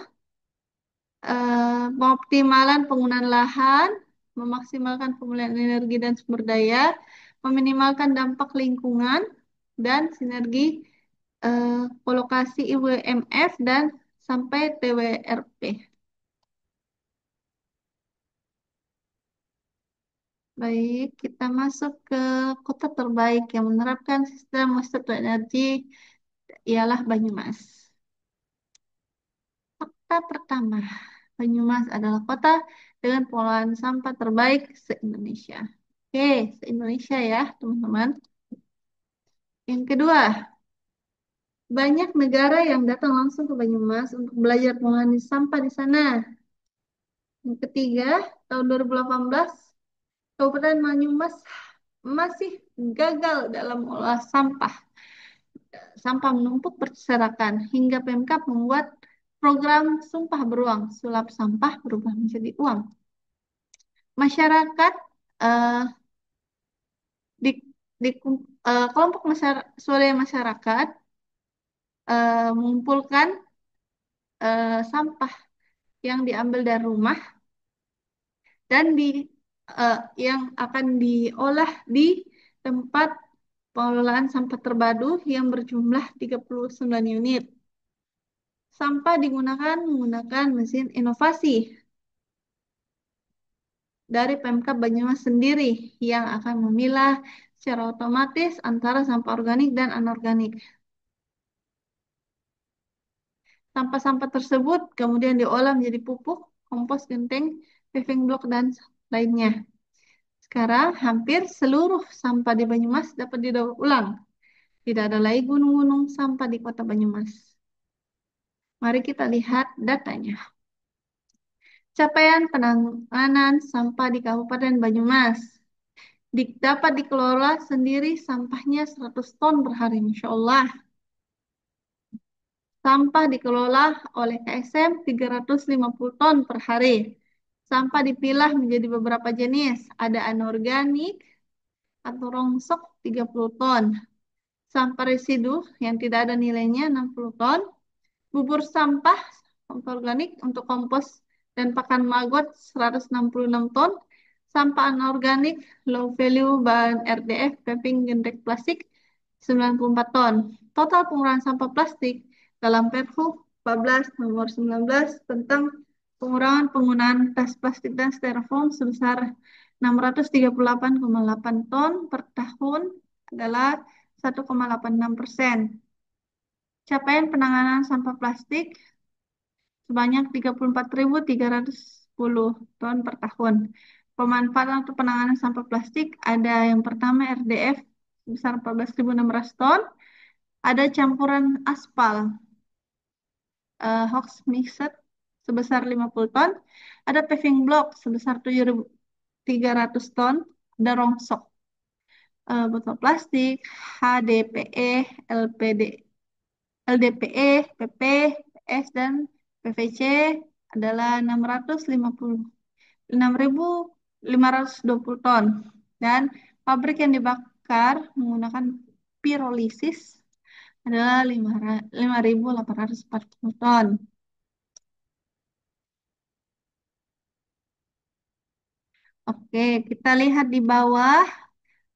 pengoptimalan penggunaan lahan, memaksimalkan pemulihan energi dan sumber daya, meminimalkan dampak lingkungan, dan sinergi kolokasi IWMF dan sampai TWRP. Baik, kita masuk ke kota terbaik yang menerapkan sistem waste to energy ialah Banyumas. Fakta pertama, Banyumas adalah kota dengan pengolahan sampah terbaik se-Indonesia. Oke, se-Indonesia ya, teman-teman. Yang kedua, banyak negara yang datang langsung ke Banyumas untuk belajar pengolahan sampah di sana. Yang ketiga, tahun 2018, Kabupaten Banyumas masih gagal dalam mengolah sampah. Sampah menumpuk berserakan hingga Pemkab membuat program sumpah beruang, sulap sampah berubah menjadi uang. Masyarakat eh, di, kelompok swadaya masyarakat mengumpulkan sampah yang diambil dari rumah dan eh, yang akan diolah di tempat pengelolaan sampah terpadu yang berjumlah 39 unit. Sampah digunakan menggunakan mesin inovasi dari Pemkab Banyumas sendiri yang akan memilah secara otomatis antara sampah organik dan anorganik. Sampah-sampah tersebut kemudian diolah menjadi pupuk, kompos genteng, paving block, dan lainnya. Sekarang hampir seluruh sampah di Banyumas dapat didaur ulang. Tidak ada lagi gunung-gunung sampah di kota Banyumas. Mari kita lihat datanya. Capaian penanganan sampah di Kabupaten Banyumas. Dapat dikelola sendiri sampahnya 100 ton per hari, Masya Allah. Sampah dikelola oleh KSM 350 ton per hari. Sampah dipilah menjadi beberapa jenis. Ada anorganik atau rongsok 30 ton. Sampah residu yang tidak ada nilainya 60 ton. Bubur sampah organik untuk kompos dan pakan maggot 166 ton. Sampah anorganik low value bahan RDF, paving, gentek plastik 94 ton. Total pengurangan sampah plastik dalam Perhub 14 nomor 19 tentang pengurangan penggunaan tas plastik dan styrofoam sebesar 638,8 ton per tahun adalah 1,86%. Capaian penanganan sampah plastik sebanyak 34.310 ton per tahun. Pemanfaatan untuk penanganan sampah plastik ada yang pertama RDF sebesar 14.600 ton, ada campuran aspal Hox Mixed sebesar 50 ton, ada paving block sebesar 7.300 ton, ada rongsok botol plastik, HDPE, LPD, LDPE, PP, PS, dan PVC adalah 656.520 ton. Dan pabrik yang dibakar menggunakan pirolisis adalah 5.840 ton. Oke, kita lihat di bawah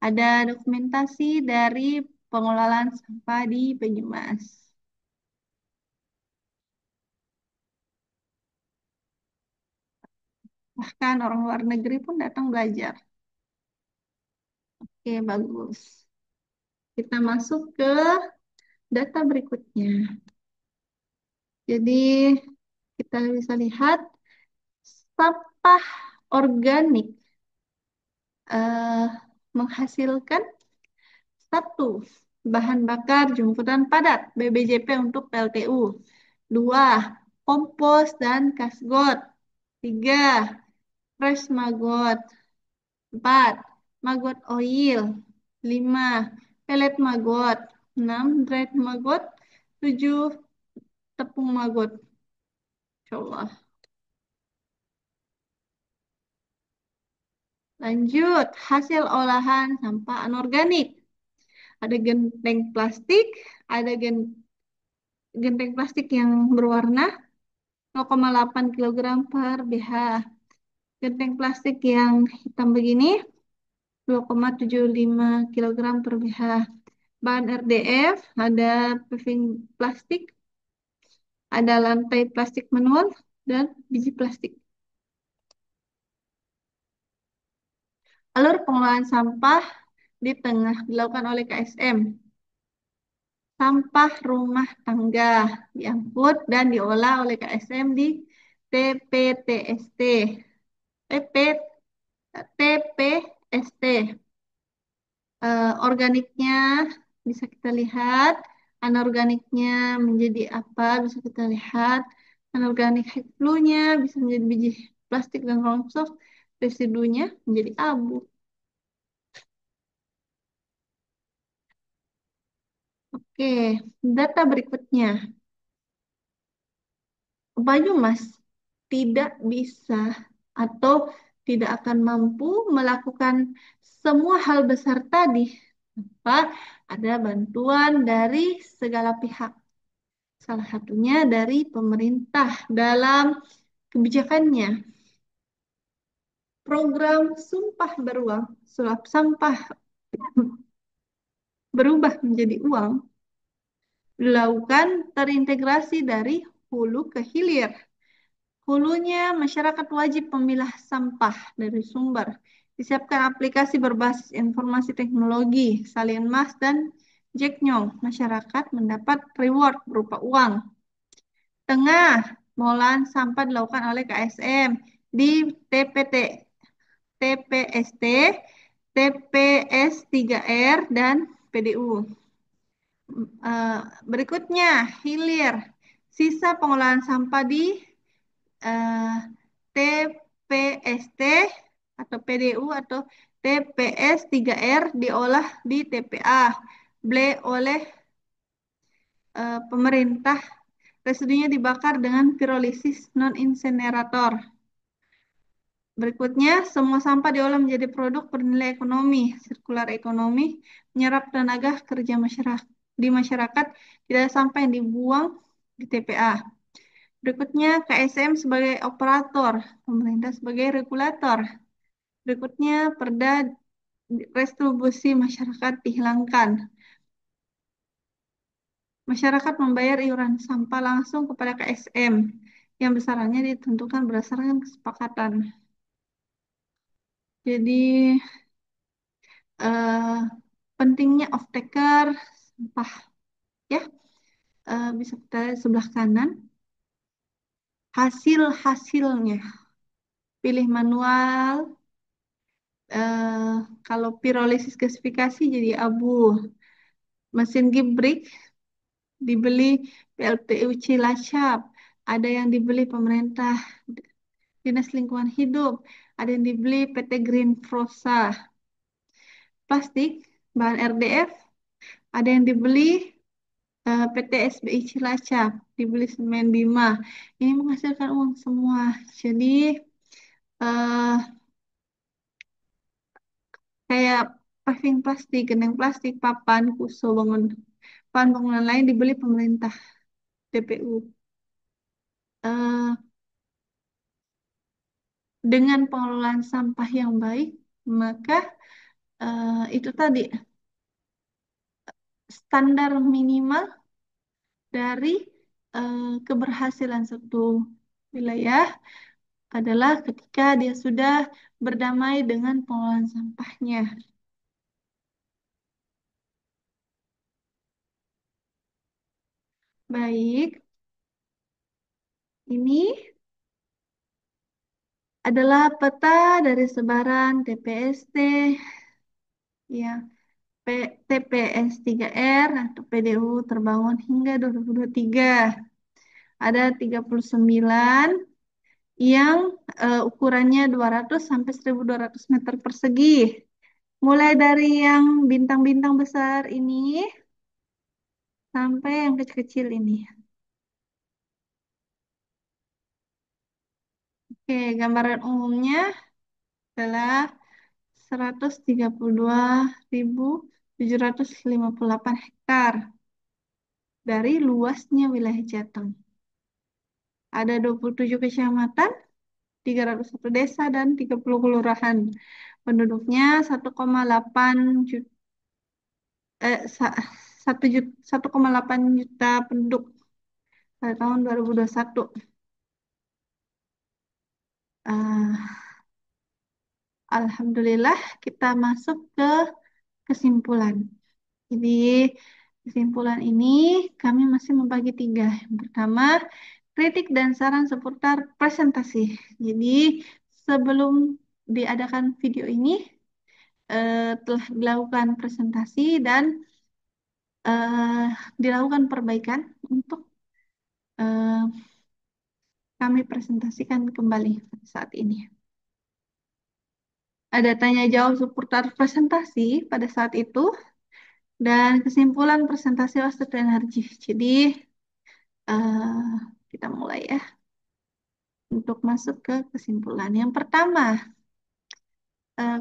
ada dokumentasi dari pengelolaan sampah di Banyumas. Bahkan orang luar negeri pun datang belajar. Oke, bagus. Kita masuk ke data berikutnya. Jadi, kita bisa lihat sampah organik eh, menghasilkan satu bahan bakar jumputan padat BBJP untuk PLTU. Dua, kompos dan kasgot. Tiga, fresh maggot. Empat, maggot oil. Lima, pellet maggot. Enam, dried maggot. Tujuh, tepung maggot. Insyaallah. Lanjut, hasil olahan sampah anorganik. Ada genteng plastik, ada genteng plastik yang berwarna 0,8 kilogram per BH. Genteng plastik yang hitam begini 2,75 kilogram per BH. Bahan RDF, ada paving plastik, ada lantai plastik manual, dan biji plastik. Alur pengelolaan sampah di tengah dilakukan oleh KSM. Sampah rumah tangga diangkut dan diolah oleh KSM di TPTST. TP, TPST ST. Organiknya bisa kita lihat, anorganiknya menjadi apa bisa kita lihat, anorganik flunya bisa menjadi biji plastik dan rongsok, residunya menjadi abu. Oke, data berikutnya. Banyumas tidak bisa atau tidak akan mampu melakukan semua hal besar tadi. Apa? Ada bantuan dari segala pihak. Salah satunya dari pemerintah dalam kebijakannya. Program Sumpah Beruang, sulap sampah berubah menjadi uang, dilakukan terintegrasi dari hulu ke hilir. Hulunya, masyarakat wajib memilah sampah dari sumber. Disiapkan aplikasi berbasis informasi teknologi, salin mas, dan Jacknyong. Masyarakat mendapat reward berupa uang. Tengah, pengolahan sampah dilakukan oleh KSM di TPT, TPST, TPS 3R, dan PDU. Eh, Berikutnya, hilir. Sisa pengolahan sampah di eh, TPST atau PDU atau TPS 3R diolah di TPA oleh pemerintah. Residunya dibakar dengan pirolisis non-insenerator. Berikutnya, semua sampah diolah menjadi produk bernilai ekonomi, sirkular ekonomi, menyerap tenaga kerja masyarakat di masyarakat, tidak sampah yang dibuang di TPA. Berikutnya, KSM sebagai operator, pemerintah sebagai regulator. Berikutnya, perda restribusi masyarakat dihilangkan. Masyarakat membayar iuran sampah langsung kepada KSM, yang besarannya ditentukan berdasarkan kesepakatan. Jadi, eh, pentingnya off-taker sampah, ya. Bisa kita lihat sebelah kanan, hasil-hasilnya. Pilih manual, eh, kalau pirolisis gasifikasi jadi abu. Mesin gibrik dibeli PLTU Cilacap, ada yang dibeli pemerintah Dinas Lingkungan Hidup, ada yang dibeli PT Green Prosa. Plastik, bahan RDF, ada yang dibeli PT SBI Cilacap, dibeli semen Bima. Ini menghasilkan uang semua. Jadi eh, kayak paving plastik, gendeng plastik, papan, kuso, bangunan lain dibeli pemerintah DPU. Eh, dengan pengelolaan sampah yang baik, maka itu tadi standar minimal dari keberhasilan suatu wilayah adalah ketika dia sudah berdamai dengan pengelolaan sampahnya. Baik, ini adalah peta dari sebaran TPST, ya, TPS 3R atau PDU terbangun hingga 2023. Ada 39 yang ukurannya 200 sampai 1.200 meter persegi. Mulai dari yang bintang-bintang besar ini sampai yang kecil-kecil ini. Oke, gambaran umumnya adalah 132.758 hektar dari luasnya wilayah Jateng. Ada 27 kecamatan, 301 desa, dan 30 kelurahan. Penduduknya 1,8 juta, 1,8 juta penduduk pada tahun 2021. Eh, Alhamdulillah kita masuk ke kesimpulan. Jadi kesimpulan ini kami masih membagi tiga. Yang pertama, kritik dan saran seputar presentasi. Jadi sebelum diadakan video ini, telah dilakukan presentasi dan eh, dilakukan perbaikan untuk eh, kami presentasikan kembali saat ini. Ada tanya jawab seputar presentasi pada saat itu dan kesimpulan presentasi waste energi. Jadi eh, kita mulai ya untuk masuk ke kesimpulan. Yang pertama,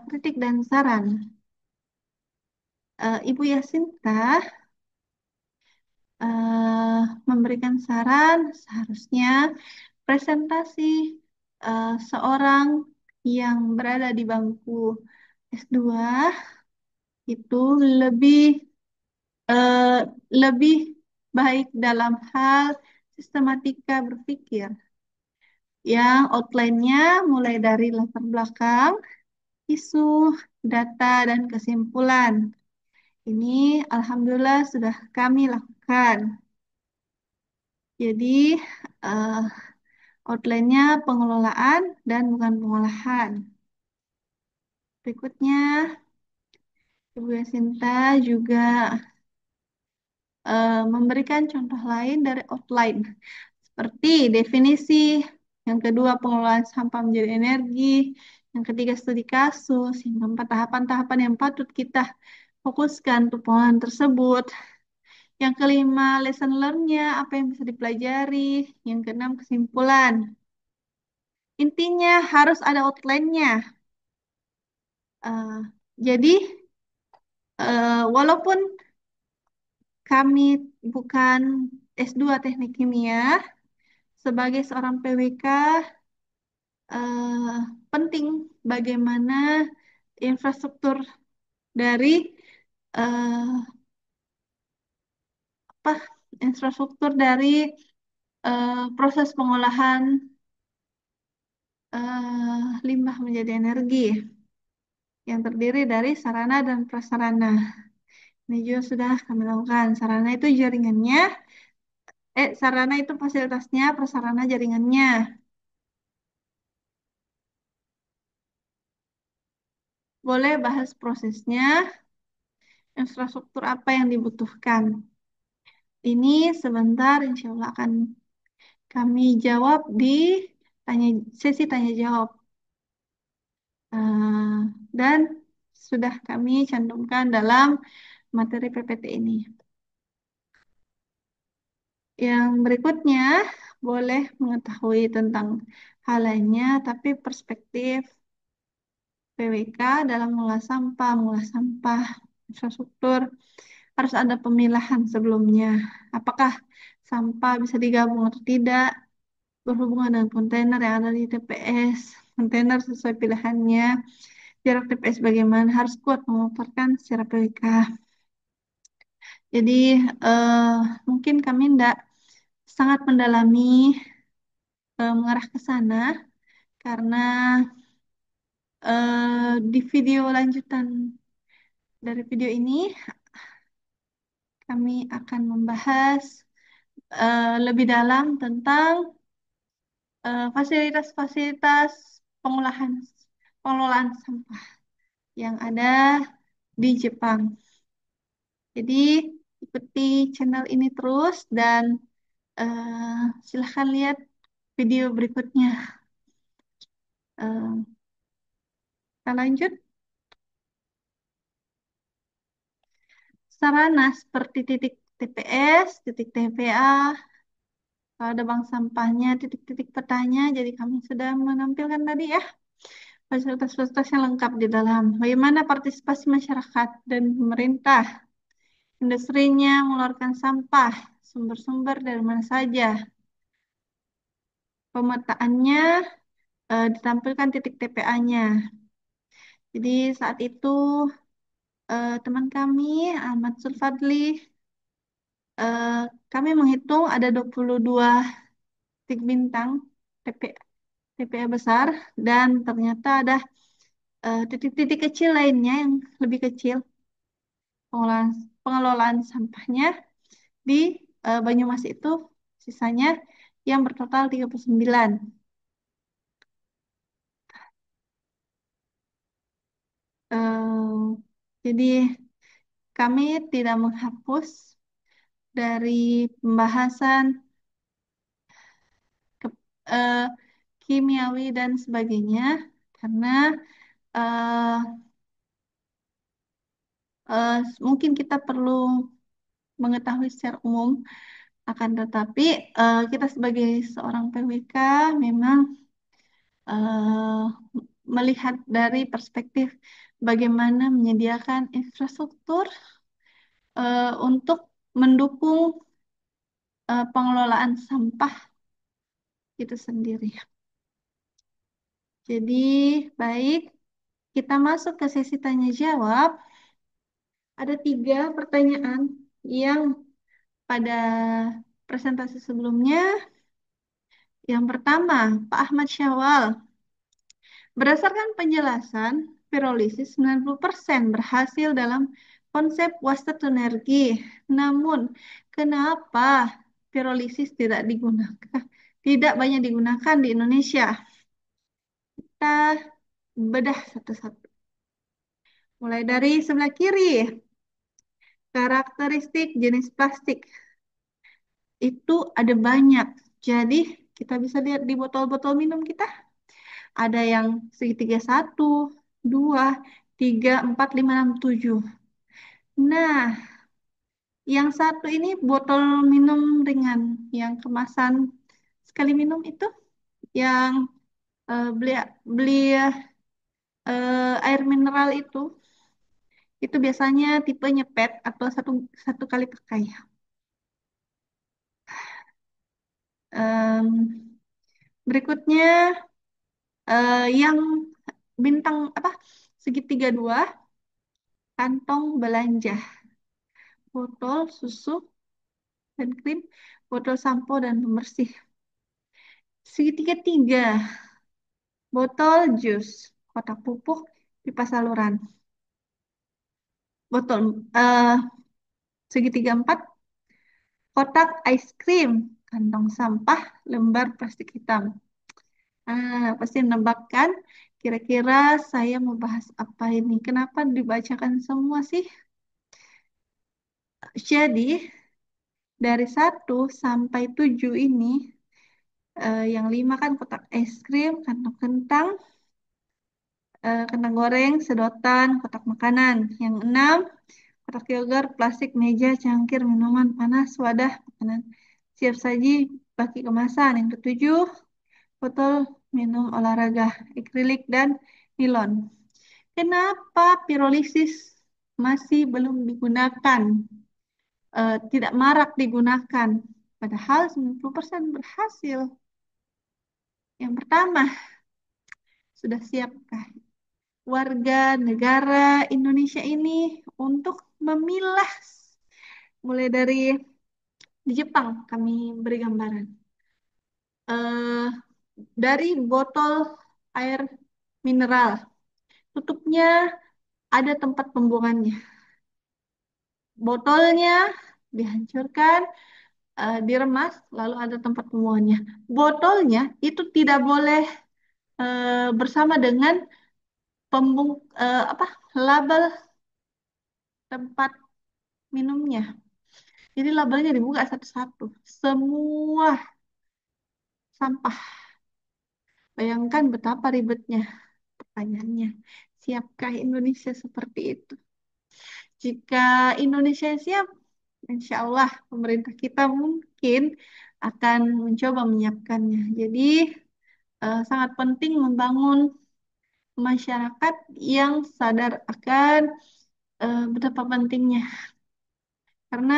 kritik dan saran. Ibu Yasinta eh, memberikan saran seharusnya presentasi seorang yang berada di bangku S2 itu lebih eh, lebih baik dalam hal sistematika berpikir yang outline-nya mulai dari latar belakang, isu, data, dan kesimpulan. Ini alhamdulillah sudah kami lakukan. Jadi eh, outline-nya pengelolaan dan bukan pengolahan. Berikutnya, Ibu Yasinta juga memberikan contoh lain dari outline, seperti definisi, yang kedua pengelolaan sampah menjadi energi, yang ketiga studi kasus, yang keempat tahapan-tahapan yang patut kita fokuskan untuk pengolahan tersebut, yang kelima lesson learn-nya, apa yang bisa dipelajari, yang keenam kesimpulan. Intinya harus ada outline-nya. Eh, jadi walaupun kami bukan S2 Teknik Kimia, sebagai seorang PWK eh, penting bagaimana infrastruktur dari eh, apa infrastruktur dari proses pengolahan limbah menjadi energi yang terdiri dari sarana dan prasarana. Ini juga sudah kami lakukan. Sarana itu jaringannya, sarana itu fasilitasnya, prasarana jaringannya. Boleh bahas prosesnya, infrastruktur apa yang dibutuhkan. Ini sebentar, insya Allah akan kami jawab di tanya, sesi tanya jawab. Eh, dan sudah kami cantumkan dalam materi PPT ini. Yang berikutnya, boleh mengetahui tentang hal lainnya, tapi perspektif PWK dalam mengolah sampah, infrastruktur, harus ada pemilahan sebelumnya. Apakah sampah bisa digabung atau tidak, berhubungan dengan kontainer yang ada di TPS, kontainer sesuai pilihannya, jarak TPS bagaimana, harus kuat memaparkan secara PWK. Jadi eh, mungkin kami tidak sangat mendalami mengarah ke sana karena di video lanjutan dari video ini kami akan membahas lebih dalam tentang fasilitas-fasilitas pengolahan pengelolaan sampah yang ada di Jepang. Jadi ikuti channel ini terus dan silahkan lihat video berikutnya. Eh, kita lanjut. Sarana seperti titik TPS, titik TPA, kalau ada bank sampahnya, titik-titik petanya. Jadi kami sudah menampilkan tadi ya fasilitas-fasilitas yang lengkap di dalam. Bagaimana partisipasi masyarakat dan pemerintah, industrinya mengeluarkan sampah, sumber-sumber dari mana saja. Pemetaannya ditampilkan titik TPA-nya. Jadi saat itu teman kami Ahmad Sulfadli eh, kami menghitung ada 22 titik bintang TP, TPA besar dan ternyata ada titik-titik kecil lainnya yang lebih kecil pengelolaan, pengelolaan sampahnya di Banyumas itu sisanya yang bertotal 39. Jadi kami tidak menghapus dari pembahasan ke- eh, kimiawi dan sebagainya karena eh, eh, mungkin kita perlu mengetahui secara umum akan tetapi kita sebagai seorang PWK memang eh, melihat dari perspektif bagaimana menyediakan infrastruktur untuk mendukung pengelolaan sampah itu sendiri. Jadi, baik, kita masuk ke sesi tanya jawab. Ada 3 pertanyaan yang pada presentasi sebelumnya. Yang pertama, Pak Ahmad Syawal. Berdasarkan penjelasan, pirolisis 90% berhasil dalam konsep waste to energi. Namun, kenapa pirolisis tidak banyak digunakan di Indonesia? Kita bedah satu-satu. Mulai dari sebelah kiri, karakteristik jenis plastik itu ada banyak. Jadi, kita bisa lihat di botol-botol minum kita. Ada yang segitiga 1, 2, 3, 4, 5, 6, 7. Nah, yang satu ini botol minum ringan, yang kemasan sekali minum itu, yang beli beli air mineral itu biasanya tipenya PET atau satu satu kali pakai. Em, Berikutnya yang bintang apa segitiga 2, kantong belanja, botol susu dan krim, botol sampo dan pembersih. Segitiga 3, botol jus, kotak pupuk, pipa saluran. Botol segitiga 4, kotak es krim, kantong sampah, lembar plastik hitam. Pasti menebakkan kira-kira saya mau bahas apa ini. Kenapa dibacakan semua sih? Jadi, dari 1 sampai 7 ini, yang 5 kan kotak es krim, kantong kentang, kentang goreng, sedotan, kotak makanan. Yang 6, kotak yogurt, plastik, meja, cangkir, minuman panas, wadah, makanan siap saji, baki kemasan. Yang ketujuh, botol minum olahraga, akrilik, dan nilon. Kenapa pirolisis masih belum digunakan? Tidak marak digunakan. Padahal 90% berhasil. Yang pertama, sudah siapkah warga negara Indonesia ini untuk memilah mulai dari di Jepang kami beri gambaran. Eh, dari botol air mineral, tutupnya ada tempat pembuangannya. Botolnya dihancurkan, diremas, lalu ada tempat pembuangannya. Botolnya itu tidak boleh bersama dengan pembung apa label tempat minumnya. Jadi labelnya dibuka satu-satu. Semua sampah. Bayangkan betapa ribetnya. Pertanyaannya, siapkah Indonesia seperti itu? Jika Indonesia siap, insya Allah pemerintah kita mungkin akan mencoba menyiapkannya. Jadi sangat penting membangun masyarakat yang sadar akan betapa pentingnya. Karena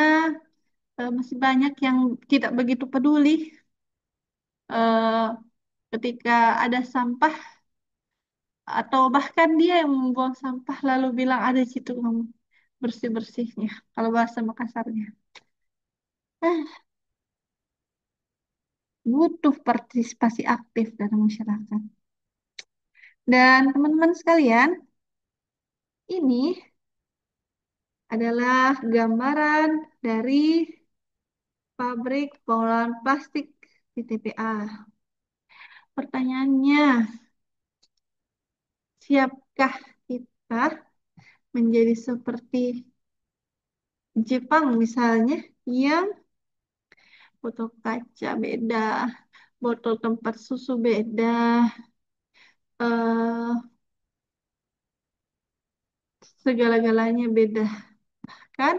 masih banyak yang tidak begitu peduli eh, ketika ada sampah atau bahkan dia yang membuang sampah lalu bilang ada situ kamu bersih-bersihnya kalau bahasa Makassarnya. Ah, butuh partisipasi aktif dari masyarakat. Dan teman-teman sekalian, ini adalah gambaran dari pabrik pengolahan plastik di TPA. Pertanyaannya, siapkah kita menjadi seperti Jepang misalnya, yang botol kaca beda, botol tempat susu beda, eh segala-galanya beda. Kan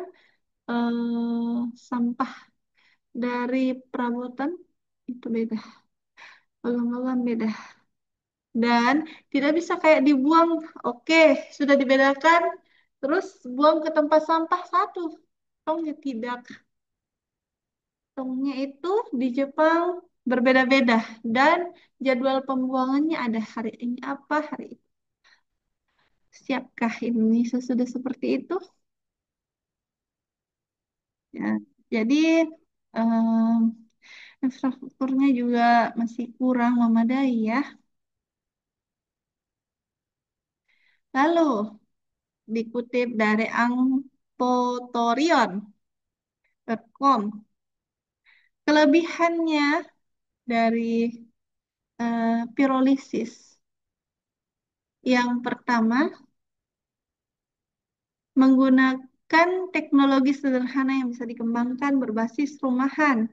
sampah dari perabotan itu beda, logam-logam beda. Dan tidak bisa kayak dibuang, oke, sudah dibedakan, terus buang ke tempat sampah satu. Tongnya tidak. Tongnya itu di Jepang berbeda-beda. Dan jadwal pembuangannya ada hari ini apa, hari itu. Siapkah Indonesia sudah seperti itu? Ya, jadi em, infrastrukturnya juga masih kurang memadai ya. Lalu dikutip dari angpotorion.com, kelebihannya dari pirolisis. Yang pertama, menggunakan teknologi sederhana yang bisa dikembangkan berbasis rumahan,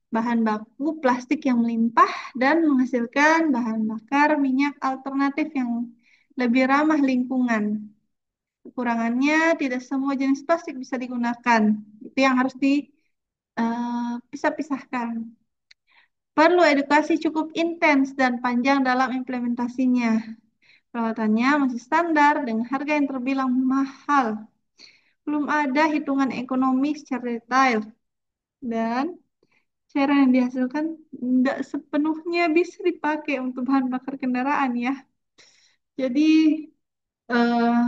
bahan baku plastik yang melimpah, dan menghasilkan bahan bakar minyak alternatif yang lebih ramah lingkungan. Kekurangannya, tidak semua jenis plastik bisa digunakan. Itu yang harus dipisah-pisahkan. Perlu edukasi cukup intens dan panjang dalam implementasinya. Perawatannya masih standar dengan harga yang terbilang mahal. Belum ada hitungan ekonomi secara detail. Dan cairan yang dihasilkan tidak sepenuhnya bisa dipakai untuk bahan bakar kendaraan ya. Jadi eh,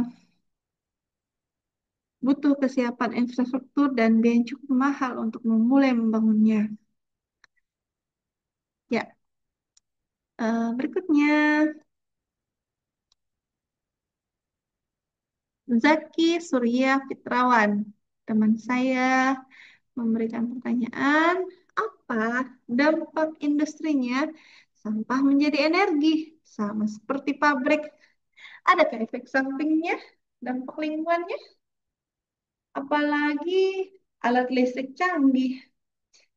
butuh kesiapan infrastruktur dan biaya yang cukup mahal untuk memulai membangunnya. Ya, berikutnya Zaki Surya Fitrawan, teman saya memberikan pertanyaan, apa dampak industrinya sampah menjadi energi? Sama seperti pabrik, adakah efek sampingnya, dampak lingkungannya? Apalagi alat listrik canggih.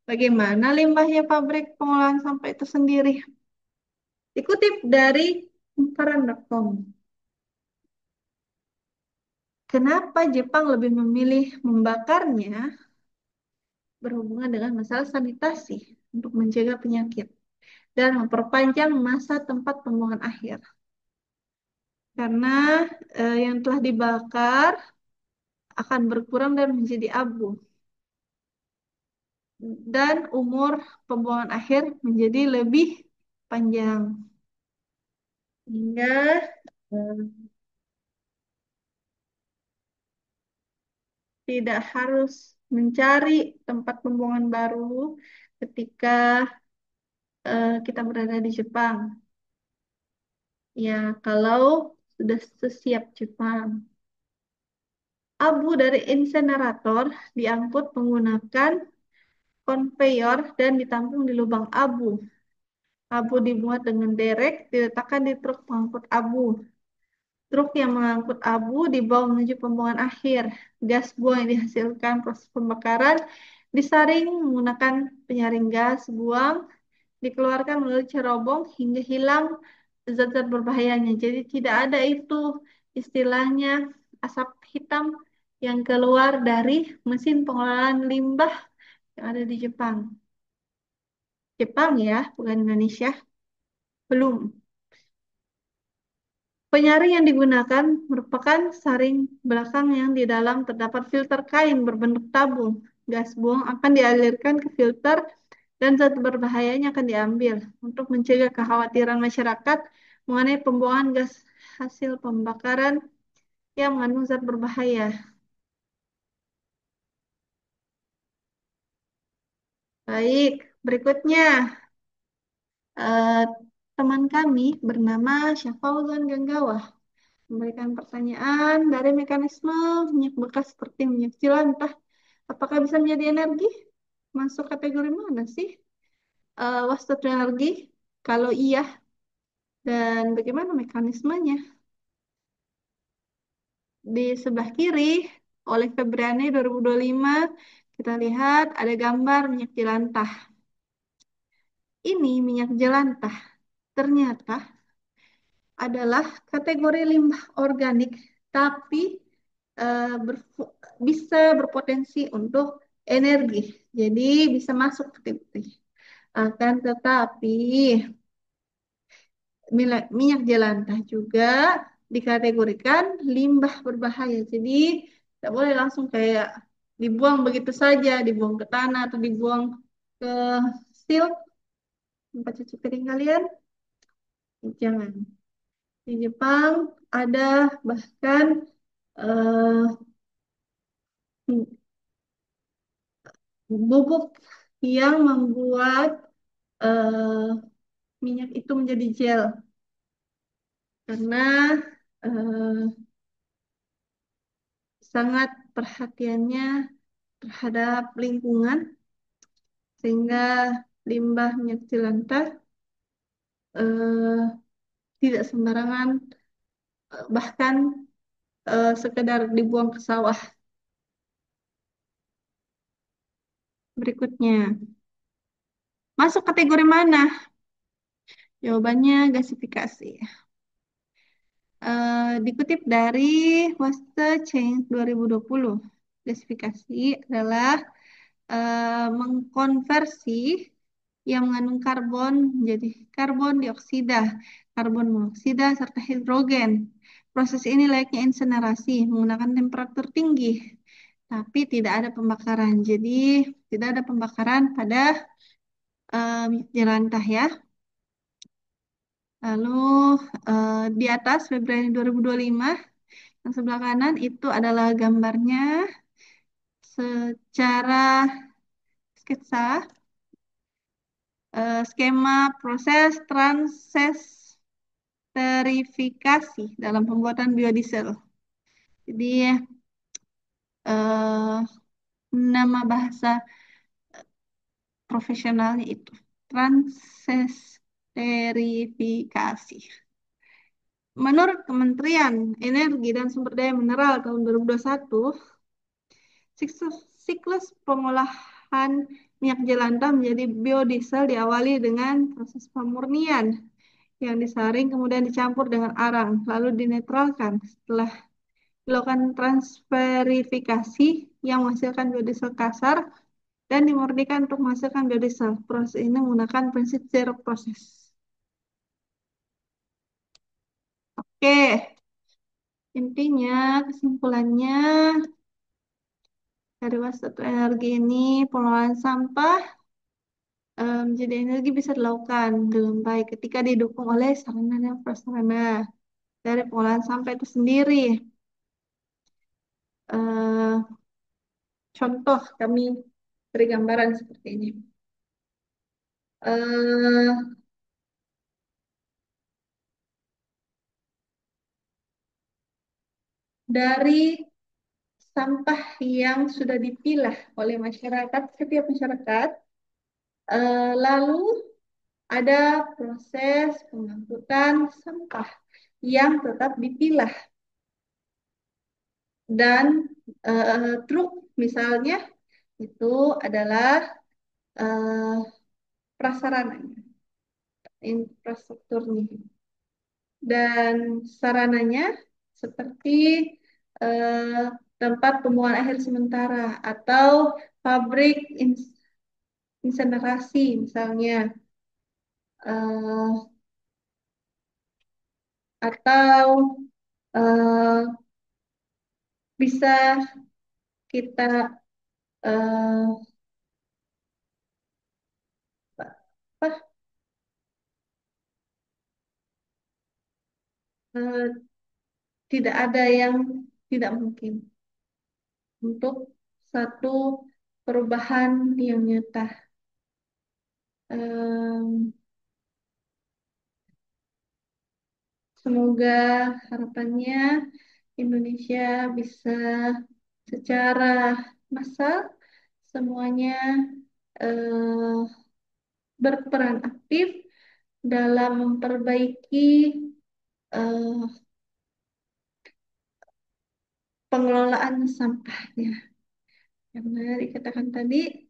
Bagaimana limbahnya pabrik pengolahan sampah itu sendiri? Dikutip dari kumparan.com. Kenapa Jepang lebih memilih membakarnya berhubungan dengan masalah sanitasi untuk mencegah penyakit dan memperpanjang masa tempat pembuangan akhir. Karena yang telah dibakar akan berkurang dan menjadi abu. Dan umur pembuangan akhir menjadi lebih panjang. Hingga eh, tidak harus mencari tempat pembuangan baru ketika kita berada di Jepang. Ya, kalau sudah sesiap Jepang. Abu dari insenerator diangkut menggunakan konveyor dan ditampung di lubang abu. Abu dimuat dengan derek, diletakkan di truk pengangkut abu. Truk yang mengangkut abu dibawa menuju pembuangan akhir. Gas buang yang dihasilkan proses pembakaran disaring menggunakan penyaring gas buang, dikeluarkan melalui cerobong hingga hilang zat-zat berbahayanya. Jadi tidak ada itu istilahnya asap hitam yang keluar dari mesin pengolahan limbah yang ada di Jepang. Jepang ya, bukan Indonesia. Belum. Penyaring yang digunakan merupakan saring belakang yang di dalam terdapat filter kain berbentuk tabung. Gas buang akan dialirkan ke filter dan zat berbahayanya akan diambil untuk mencegah kekhawatiran masyarakat mengenai pembuangan gas hasil pembakaran yang mengandung zat berbahaya. Baik, berikutnya eh, teman kami bernama Syafauzan Ganggawah memberikan pertanyaan dari mekanisme minyak bekas seperti minyak jelantah. Apakah bisa menjadi energi? Masuk kategori mana sih? Waste to energi? Kalau iya, dan bagaimana mekanismenya? Di sebelah kiri, oleh Febriani 2025, kita lihat ada gambar minyak jelantah. Ini minyak jelantah ternyata adalah kategori limbah organik, tapi bisa berpotensi untuk energi. Jadi bisa masuk kategori. Akan tetapi minyak jelantah juga dikategorikan limbah berbahaya. Jadi tidak boleh langsung kayak dibuang begitu saja, dibuang ke tanah atau dibuang ke silt tempat cuci piring kalian. Jangan. Di Jepang ada bahkan eh, bubuk yang membuat eh, minyak itu menjadi gel karena eh, sangat perhatiannya terhadap lingkungan sehingga limbah minyak jelantah eh, tidak sembarangan bahkan sekedar dibuang ke sawah. Berikutnya, masuk kategori mana? Jawabannya gasifikasi. Dikutip dari Waste Change 2020, gasifikasi adalah mengkonversi yang mengandung karbon menjadi karbon dioksida, karbon monoksida, serta hidrogen. Proses ini layaknya insinerasi menggunakan temperatur tinggi, tapi tidak ada pembakaran. Jadi tidak ada pembakaran pada minyak jelantah ya. Lalu di atas Februari 2025, yang sebelah kanan itu adalah gambarnya secara sketsa skema proses transesterifikasi dalam pembuatan biodiesel. Jadi eh, nama bahasa profesionalnya itu transesterifikasi. Menurut Kementerian Energi dan Sumber Daya Mineral tahun 2021, siklus pengolahan minyak jelantah menjadi biodiesel diawali dengan proses pemurnian yang disaring kemudian dicampur dengan arang lalu dinetralkan. Setelah dilakukan transferifikasi yang menghasilkan biodiesel kasar dan dimurnikan untuk menghasilkan biodiesel. Proses ini menggunakan prinsip zero proses. Oke, intinya kesimpulannya dari waste to energi ini pengolahan sampah menjadi energi bisa dilakukan dengan baik ketika didukung oleh sarana dan prasarana dari pengolahan sampah itu sendiri. Eh, Contoh kami beri gambaran seperti ini. Eh, dari sampah yang sudah dipilah oleh masyarakat, setiap masyarakat, lalu ada proses pengangkutan sampah yang tetap dipilah dan truk misalnya itu adalah eh, prasarananya, infrastrukturnya. Dan sarananya seperti eh, tempat pembuangan akhir sementara atau pabrik insinerasi misalnya eh, atau eh, bisa kita eh, apa, eh, tidak ada yang tidak mungkin untuk satu perubahan yang nyata. Em, Semoga harapannya Indonesia bisa secara massal semuanya eh, berperan aktif dalam memperbaiki eh, pengelolaan sampahnya. Karena dikatakan tadi,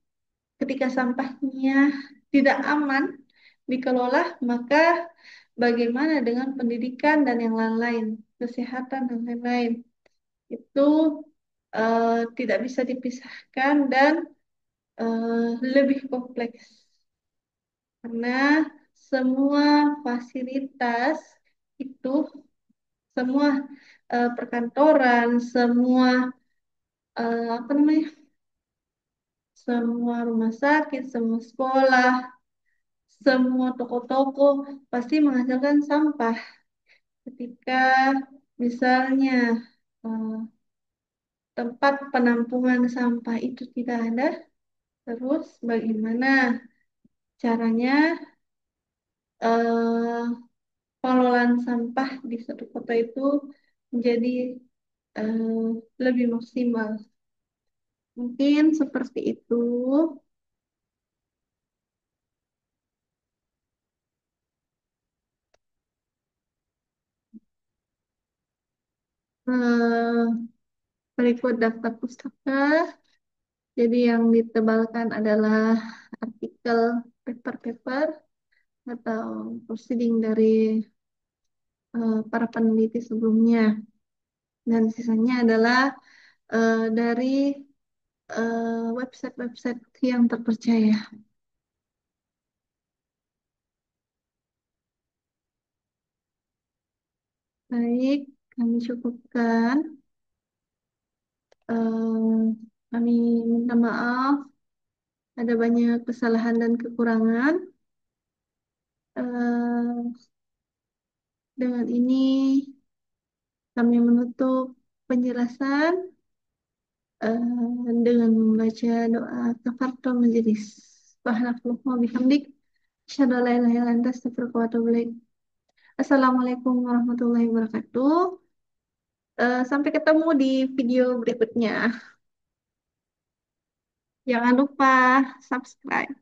ketika sampahnya tidak aman dikelola, maka bagaimana dengan pendidikan dan yang lain-lain, kesehatan dan lain-lain. Itu tidak bisa dipisahkan dan lebih kompleks. Karena semua fasilitas itu, semua perkantoran, semua apa namanya, semua rumah sakit, semua sekolah, semua toko-toko pasti menghasilkan sampah. Ketika misalnya eh, tempat penampungan sampah itu tidak ada, terus bagaimana caranya eh, pengelolaan sampah di satu kota itu menjadi eh, lebih maksimal. Mungkin seperti itu. Eh, Berikut daftar pustaka. Jadi yang ditebalkan adalah artikel paper-paper atau proceeding dari para peneliti sebelumnya. Dan sisanya adalah dari website-website yang terpercaya. Baik, kami cukupkan. Kami minta maaf, ada banyak kesalahan dan kekurangan. Eh, dengan ini kami menutup penjelasan dengan membaca doa kafaratul majelis. Subhanakallahumma bihamdik. Asyhadu an la ilaha illa anta astaghfiruka wa atubu ilaik. Assalamualaikum warahmatullahi wabarakatuh. Sampai ketemu di video berikutnya. Jangan lupa subscribe.